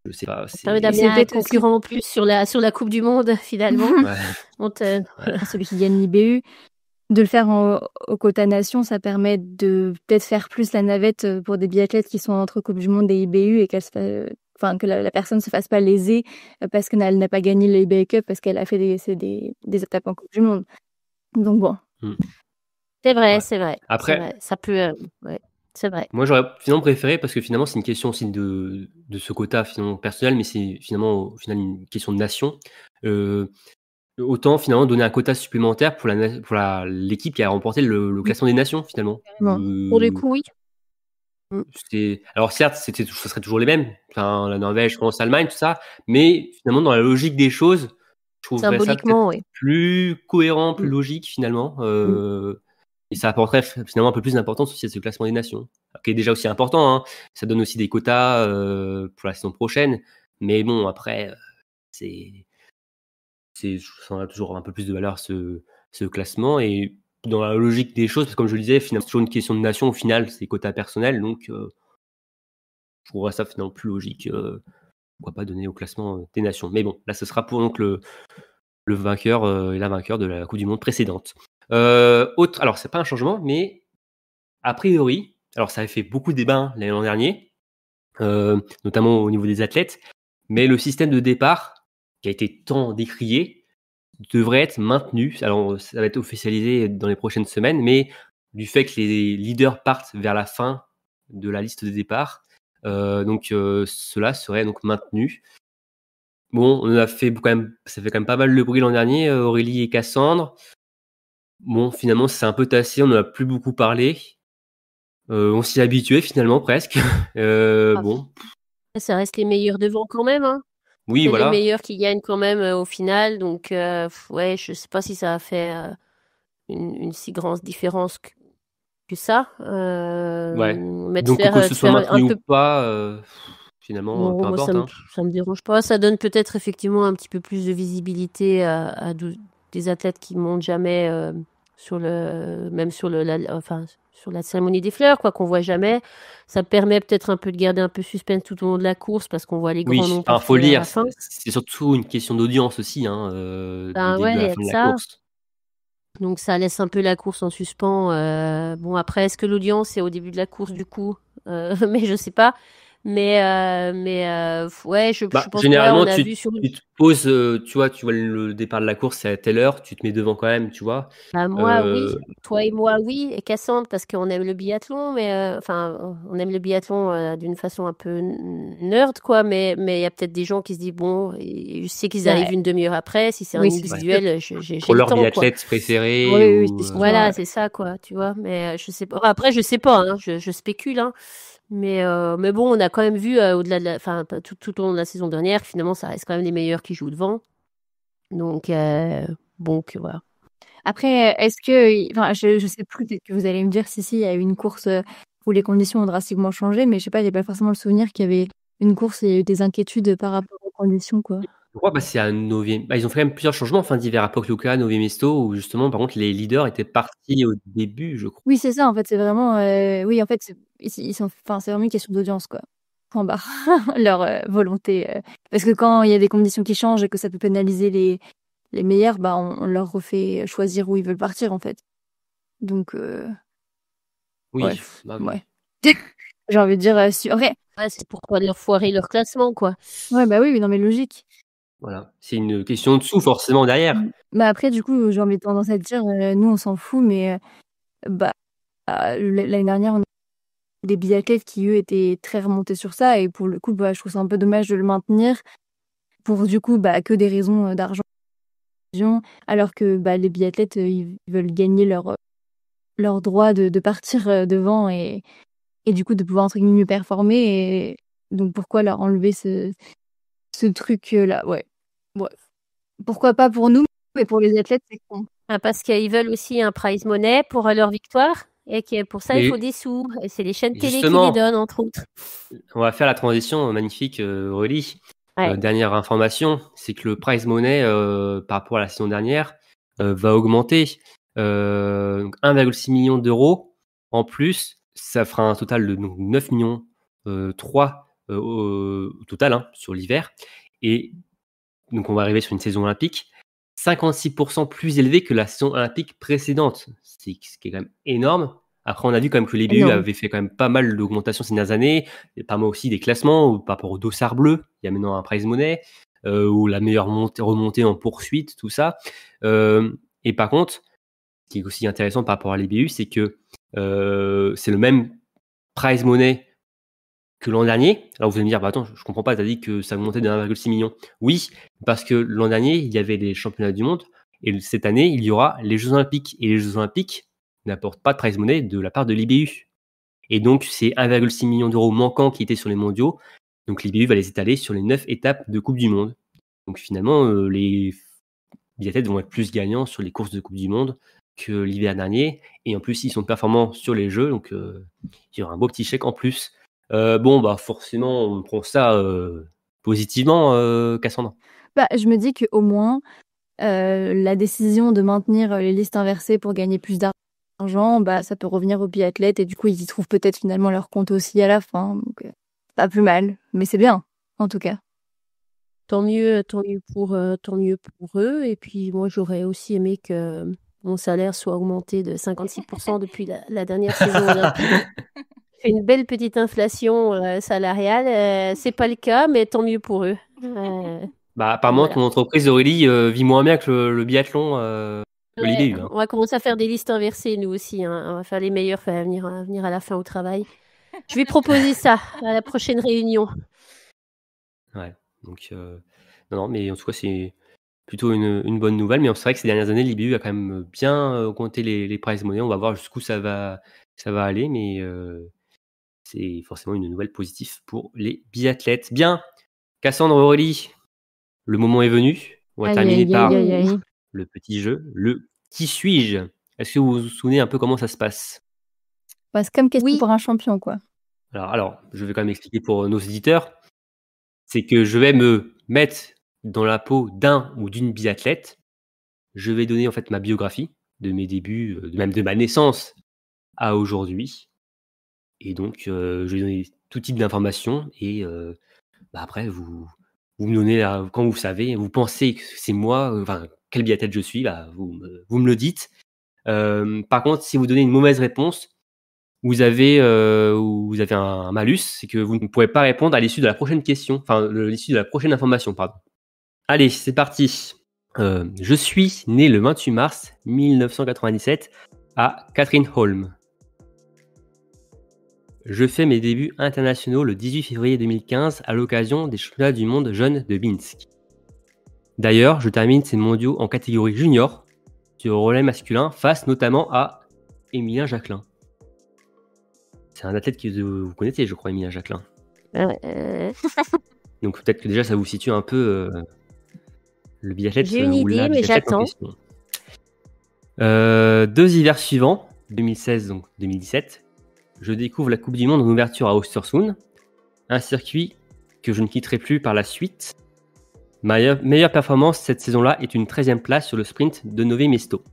Je sais pas. Ça permet d'amener un concurrent en plus sur la Coupe du Monde, finalement. Celui qui gagne l'IBU. De le faire au quota nation, ça permet de peut-être faire plus la navette pour des biathlètes qui sont entre Coupe du Monde et IBU et que la personne se fasse pas léser parce qu'elle n'a pas gagné le IBU Cup parce qu'elle a fait des étapes en Coupe du Monde. Donc bon. C'est vrai, c'est vrai. Après, c'est vrai. Ça peut, c'est vrai. Moi, j'aurais finalement préféré parce que finalement, c'est une question aussi de ce quota finalement personnel, mais c'est finalement au final une question de nation. Autant finalement donner un quota supplémentaire pour l'équipe qui a remporté le classement des nations finalement. Pour le coup, oui. Alors certes, ça serait toujours les mêmes, la Norvège, France, Allemagne, tout ça, mais finalement dans la logique des choses, je trouverais ça peut-être plus cohérent, plus logique finalement, et ça apporterait finalement un peu plus d'importance aussi à ce classement des nations, qui est déjà aussi important, hein. Ça donne aussi des quotas pour la saison prochaine, mais bon après ça a toujours un peu plus de valeur ce classement, et dans la logique des choses, parce que comme je le disais, finalement c'est toujours une question de nation au final, c'est quota personnel, donc je trouverais ça finalement plus logique, pourquoi pas donner au classement des nations. Mais bon, là ce sera pour donc le vainqueur et la vainqueur de la Coupe du Monde précédente. Alors c'est pas un changement, mais a priori, alors ça avait fait beaucoup de débats l'an dernier, notamment au niveau des athlètes, mais le système de départ qui a été tant décrié devrait être maintenu. Alors ça va être officialisé dans les prochaines semaines, mais du fait que les leaders partent vers la fin de la liste de départ, cela serait donc maintenu. Bon, ça fait quand même pas mal de bruit l'an dernier, Aurélie et Cassandre. Bon, finalement, c'est un peu tassé, on n'en a plus beaucoup parlé. On s'y est habitué finalement presque. Bon. Ça reste les meilleurs devant quand même, hein. Oui, c'est voilà. les meilleurs qui gagnent quand même au final, donc je sais pas si ça a fait une si grande différence que ça. Mais donc que ce soit maintenu ou pas, finalement, peu importe. Ça me dérange pas. Ça donne peut-être effectivement un petit peu plus de visibilité à des athlètes qui montent jamais sur la cérémonie des fleurs, quoi, qu'on voit jamais. Ça permet peut-être un peu de garder un peu suspense tout au long de la course parce qu'on voit les grands noms. Oui, faut le dire, c'est surtout une question d'audience aussi, du début à la fin de la course. Donc ça laisse un peu la course en suspens. Bon, après, est-ce que l'audience est au début de la course du coup mais je sais pas. Je pense généralement, que tu te poses, tu vois le départ de la course, c'est à telle heure, tu te mets devant quand même, tu vois. Moi, oui. Toi et moi, oui. Et Cassandre, parce qu'on aime le biathlon, mais on aime le biathlon d'une façon un peu nerd, quoi. Mais il y a peut-être des gens qui se disent, bon, je sais qu'ils arrivent une demi-heure après. Si c'est un individuel, j'ai pour le leur temps, biathlète préféré. Voilà, c'est ça, quoi. Tu vois. Mais je sais pas. Après, je sais pas. Hein, je spécule. Hein. Mais bon, on a quand même vu au-delà de tout au long de la saison dernière, finalement, ça reste quand même les meilleurs qui jouent devant. Donc voilà. Après, est-ce que, je sais plus, peut-être que vous allez me dire si il y a eu une course où les conditions ont drastiquement changé, mais je sais pas, il n'y a pas forcément le souvenir qu'il y avait une course et il y a eu des inquiétudes par rapport aux conditions, quoi. Pourquoi passer à Nové? Ils ont fait quand même plusieurs changements en fin d'hiver à Pokljuka, Nové Mesto, où justement, par contre, les leaders étaient partis au début, je crois. Oui, c'est ça, en fait, c'est vraiment. Oui, en fait, c'est vraiment une question d'audience, quoi. Point barre. Leur volonté. Parce que quand il y a des conditions qui changent et que ça peut pénaliser les meilleurs, bah, on leur refait choisir où ils veulent partir, en fait. Donc, Oui, ouais. bah oui. Ouais. J'ai envie de dire, en vrai, Ouais, c'est pour pas leur foirer leur classement, quoi. ouais, bah oui, non, mais logique. Voilà. C'est une question de sous, forcément, derrière. Mais après, du coup, j'ai envie de tendance à te dire, nous, on s'en fout, mais bah, l'année dernière, on a des biathlètes qui, eux, étaient très remontés sur ça, et pour le coup, bah, je trouve ça un peu dommage de le maintenir pour, du coup, bah, que des raisons d'argent, alors que bah, les biathlètes, ils veulent gagner leur droit de partir devant et du coup, de pouvoir, entre guillemets, mieux performer, et donc pourquoi leur enlever ce truc-là, ouais. Ouais. Pourquoi pas pour nous, mais pour les athlètes, c'est con. Parce qu'ils veulent aussi un prize money pour leur victoire. Et que pour ça, il faut des sous. Et c'est les chaînes télé qui les Justement, donnent, entre autres. on va faire la transition magnifique, Aurélie. Ouais. Dernière information, c'est que le prize money par rapport à la saison dernière va augmenter. Donc 1,6 million d'euros en plus, ça fera un total de 9 millions 3 au total hein, sur l'hiver. Et donc on va arriver sur une saison olympique 56% plus élevée que la saison olympique précédente, ce qui est quand même énorme. Après, on a vu quand même que les BU avaient fait quand même pas mal d'augmentations ces dernières années, et pas mal aussi des classements, par rapport au dossard bleu, il y a maintenant un prize money, ou la meilleure remontée en poursuite, tout ça. Et par contre, ce qui est aussi intéressant par rapport à les BU, c'est que c'est le même prize money que l'an dernier. Alors vous allez me dire, bah attends, je comprends pas, tu as dit que ça augmentait de 1,6 million. Oui, parce que l'an dernier, il y avait les championnats du monde, et cette année, il y aura les Jeux Olympiques. Et les Jeux Olympiques n'apportent pas de prize money de la part de l'IBU. Et donc, c'est 1,6 million d'euros manquants qui étaient sur les mondiaux. Donc l'IBU va les étaler sur les 9 étapes de Coupe du Monde. Donc finalement, les biathlètes vont être plus gagnants sur les courses de Coupe du Monde que l'hiver dernier. Et en plus, ils sont performants sur les Jeux, donc il y aura un beau petit chèque en plus. Bon, bah forcément, on prend ça positivement, Cassandra. Bah, je me dis qu'au moins, la décision de maintenir les listes inversées pour gagner plus d'argent, bah, ça peut revenir aux biathlètes, et du coup, ils y trouvent peut-être finalement leur compte aussi à la fin. Donc, pas plus mal, mais c'est bien, en tout cas. Tant mieux pour eux. Et puis, moi, j'aurais aussi aimé que mon salaire soit augmenté de 56% depuis la dernière saison olympique. Fait une belle petite inflation salariale. C'est pas le cas, mais tant mieux pour eux. Bah, apparemment, Voilà. ton entreprise, Aurélie, vit moins bien que le biathlon, que l'IBU. Hein. On va commencer à faire des listes inversées, nous aussi. Hein. On va faire les meilleurs venir à la fin au travail. Je vais proposer ça à la prochaine réunion. Ouais, donc non, mais en tout cas, c'est plutôt une bonne nouvelle. Mais c'est vrai que ces dernières années, l'IBU a quand même bien augmenté les prize money. On va voir jusqu'où ça va aller, mais c'est forcément une nouvelle positive pour les biathlètes. Bien, Cassandre, Aurélie, le moment est venu. On va terminer par le petit jeu, le qui suis-je. Est-ce que vous vous souvenez un peu comment ça se passe? Bah, c'est comme question pour un champion, quoi. Alors, je vais quand même expliquer pour nos éditeurs. C'est que je vais me mettre dans la peau d'un ou d'une biathlète. Je vais donner en fait ma biographie de mes débuts, même de ma naissance à aujourd'hui. Et donc, je vais donner tout type d'informations. Et après, vous me donnez, quand vous savez, vous pensez que c'est moi, quelle biathlète je suis, vous me le dites. Par contre, si vous donnez une mauvaise réponse, vous avez un malus, c'est que vous ne pourrez pas répondre à l'issue de la prochaine question, l'issue de la prochaine information, pardon. Allez, c'est parti. Je suis né le 28 mars 1997 à Katrineholm. Je fais mes débuts internationaux le 18 février 2015 à l'occasion des championnats du monde jeunes de Minsk. D'ailleurs, je termine ces mondiaux en catégorie junior sur le relais masculin face notamment à Émilien Jacquelin. C'est un athlète que vous connaissez, je crois, Émilien Jacquelin. Donc peut-être que déjà ça vous situe un peu le biathlète. J'ai une idée, mais j'attends. 2 hivers suivants, 2016 donc 2017, je découvre la Coupe du Monde en ouverture à Östersund, un circuit que je ne quitterai plus par la suite. Ma meilleure performance cette saison-là est une 13e place sur le sprint de Nové Mesto.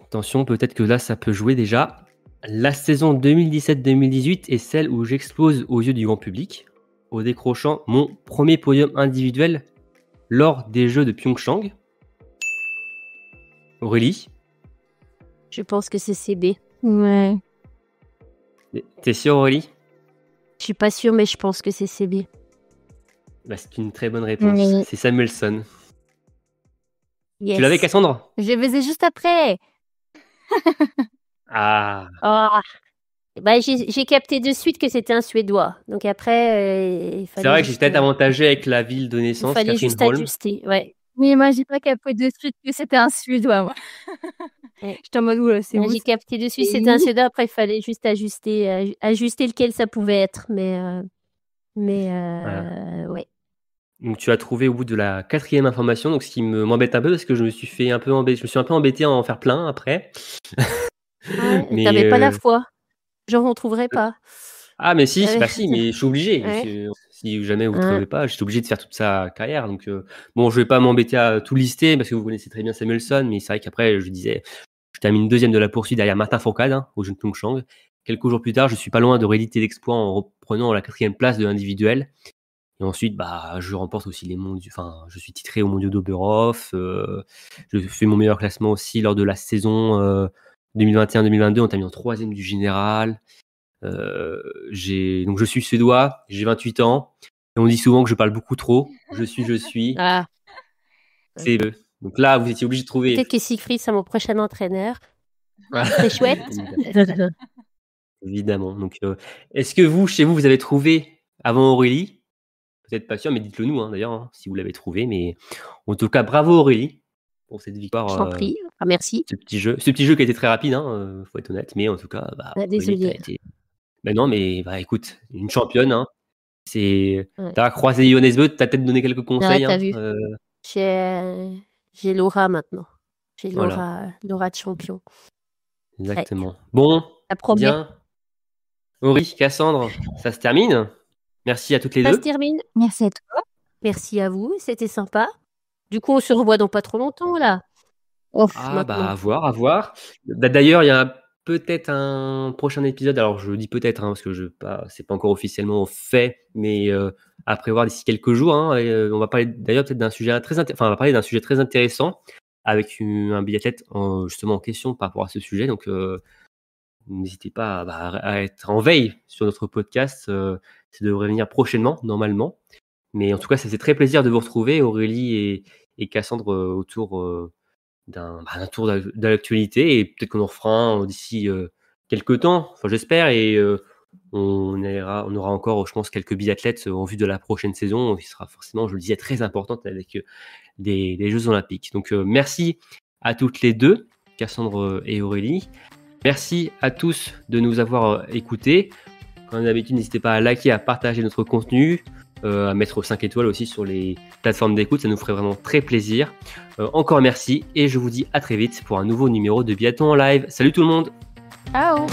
Attention, peut-être que là, ça peut jouer déjà. La saison 2017-2018 est celle où j'explose aux yeux du grand public, en décrochant mon premier podium individuel lors des Jeux de Pyeongchang. Aurélie, Je pense que c'est CB. Ouais. t'es sûre Aurélie? Je suis pas sûre, mais je pense que c'est CB. Bah, c'est une très bonne réponse. Oui. C'est Samuelson. Yes. Tu l'avais, Cassandre? Je les faisais juste après. Ah, Ah. Bah, j'ai capté de suite que c'était un Suédois. Donc après, il c'est fallait vrai que juste, j'ai peut-être avantagé avec la ville de il naissance, fallait Catherine juste Holm. ajuster. Ouais. Oui, moi, j'ai pas capté de suite que c'était un Suédois, moi. Ouais. J'étais en mode, oula, c'est Là, où j'ai capté de suite c'est c'était un où Suédois. Après, il fallait juste ajuster lequel ça pouvait être. Voilà. Ouais. Donc tu as trouvé au bout de la 4e information, donc ce qui m'embête un peu parce que je me suis un peu embêté à en faire plein après. Ouais, Mais t'avais pas la foi. Genre, on trouverait pas. ah mais si, Ouais. bah si, mais je suis obligé. Ouais. Si jamais vous ne Ouais. trouvez pas, je suis obligé de faire toute sa carrière. Donc bon, je vais pas m'embêter à tout lister parce que vous connaissez très bien Samuelson, mais c'est vrai qu'après je disais, je termine 2e de la poursuite derrière Martin Fourcade au Jeux de Pyeongchang. Quelques jours plus tard, je suis pas loin de rééditer l'exploit en reprenant la 4e place de l'individuel. Et ensuite, bah, je remporte aussi les mondiaux. Enfin, je suis titré aux mondiaux d'Oberhof. Je fais mon meilleur classement aussi lors de la saison 2021-2022. On termine en 3e du général. Donc je suis suédois, j'ai 28 ans. Et on dit souvent que je parle beaucoup trop. Je suis. Ah. C'est eux. Donc là, vous étiez obligé de trouver. Peut-être que Siegfried, c'est mon prochain entraîneur. Voilà. C'est chouette. Évidemment. Donc, est-ce que vous, chez vous, vous avez trouvé avant Aurélie? Peut-être pas sûr, mais dites-le nous d'ailleurs, si vous l'avez trouvé. Mais en tout cas, bravo Aurélie pour cette victoire. Je t'en prie. Ah, merci. Ce petit jeu qui a été très rapide, faut être honnête. Mais en tout cas, Aurélie, Désolée. t'as été. Ben non, mais écoute, une championne. Ouais. T'as croisé Johannes Beu, t'as peut-être donné quelques conseils. t'as vu. J'ai Laura maintenant. J'ai Voilà. Laura de champion. Exactement. Bon, La première. bien. Aurélie, Cassandre, ça se termine. Merci à toutes les Ça se deux. termine. Merci à toi. Merci à vous. C'était sympa. Du coup, on se revoit dans pas trop longtemps, là. Ah, à voir. D'ailleurs, il y a peut-être un prochain épisode. Alors, je dis peut-être, parce que c'est pas encore officiellement fait, mais à prévoir d'ici quelques jours. On va parler d'ailleurs peut-être d'un sujet on va parler d'un sujet très intéressant avec un biathlète justement en question par rapport à ce sujet. Donc, n'hésitez pas à être en veille sur notre podcast. Ça devrait venir prochainement, normalement. Mais en tout cas, ça fait très plaisir de vous retrouver, Aurélie et Cassandre, autour d'un tour de l'actualité. Et peut-être qu'on en refera un d'ici quelques temps, j'espère. Et on aura encore, je pense, quelques biathlètes en vue de la prochaine saison, qui sera forcément, je le disais, très importante avec des Jeux Olympiques. Donc, merci à toutes les deux, Cassandre et Aurélie. Merci à tous de nous avoir écoutés. Comme d'habitude, n'hésitez pas à liker, à partager notre contenu, à mettre 5 étoiles aussi sur les plateformes d'écoute. Ça nous ferait vraiment très plaisir. Encore merci et je vous dis à très vite pour un nouveau numéro de Biathlon en live. Salut tout le monde! Ciao.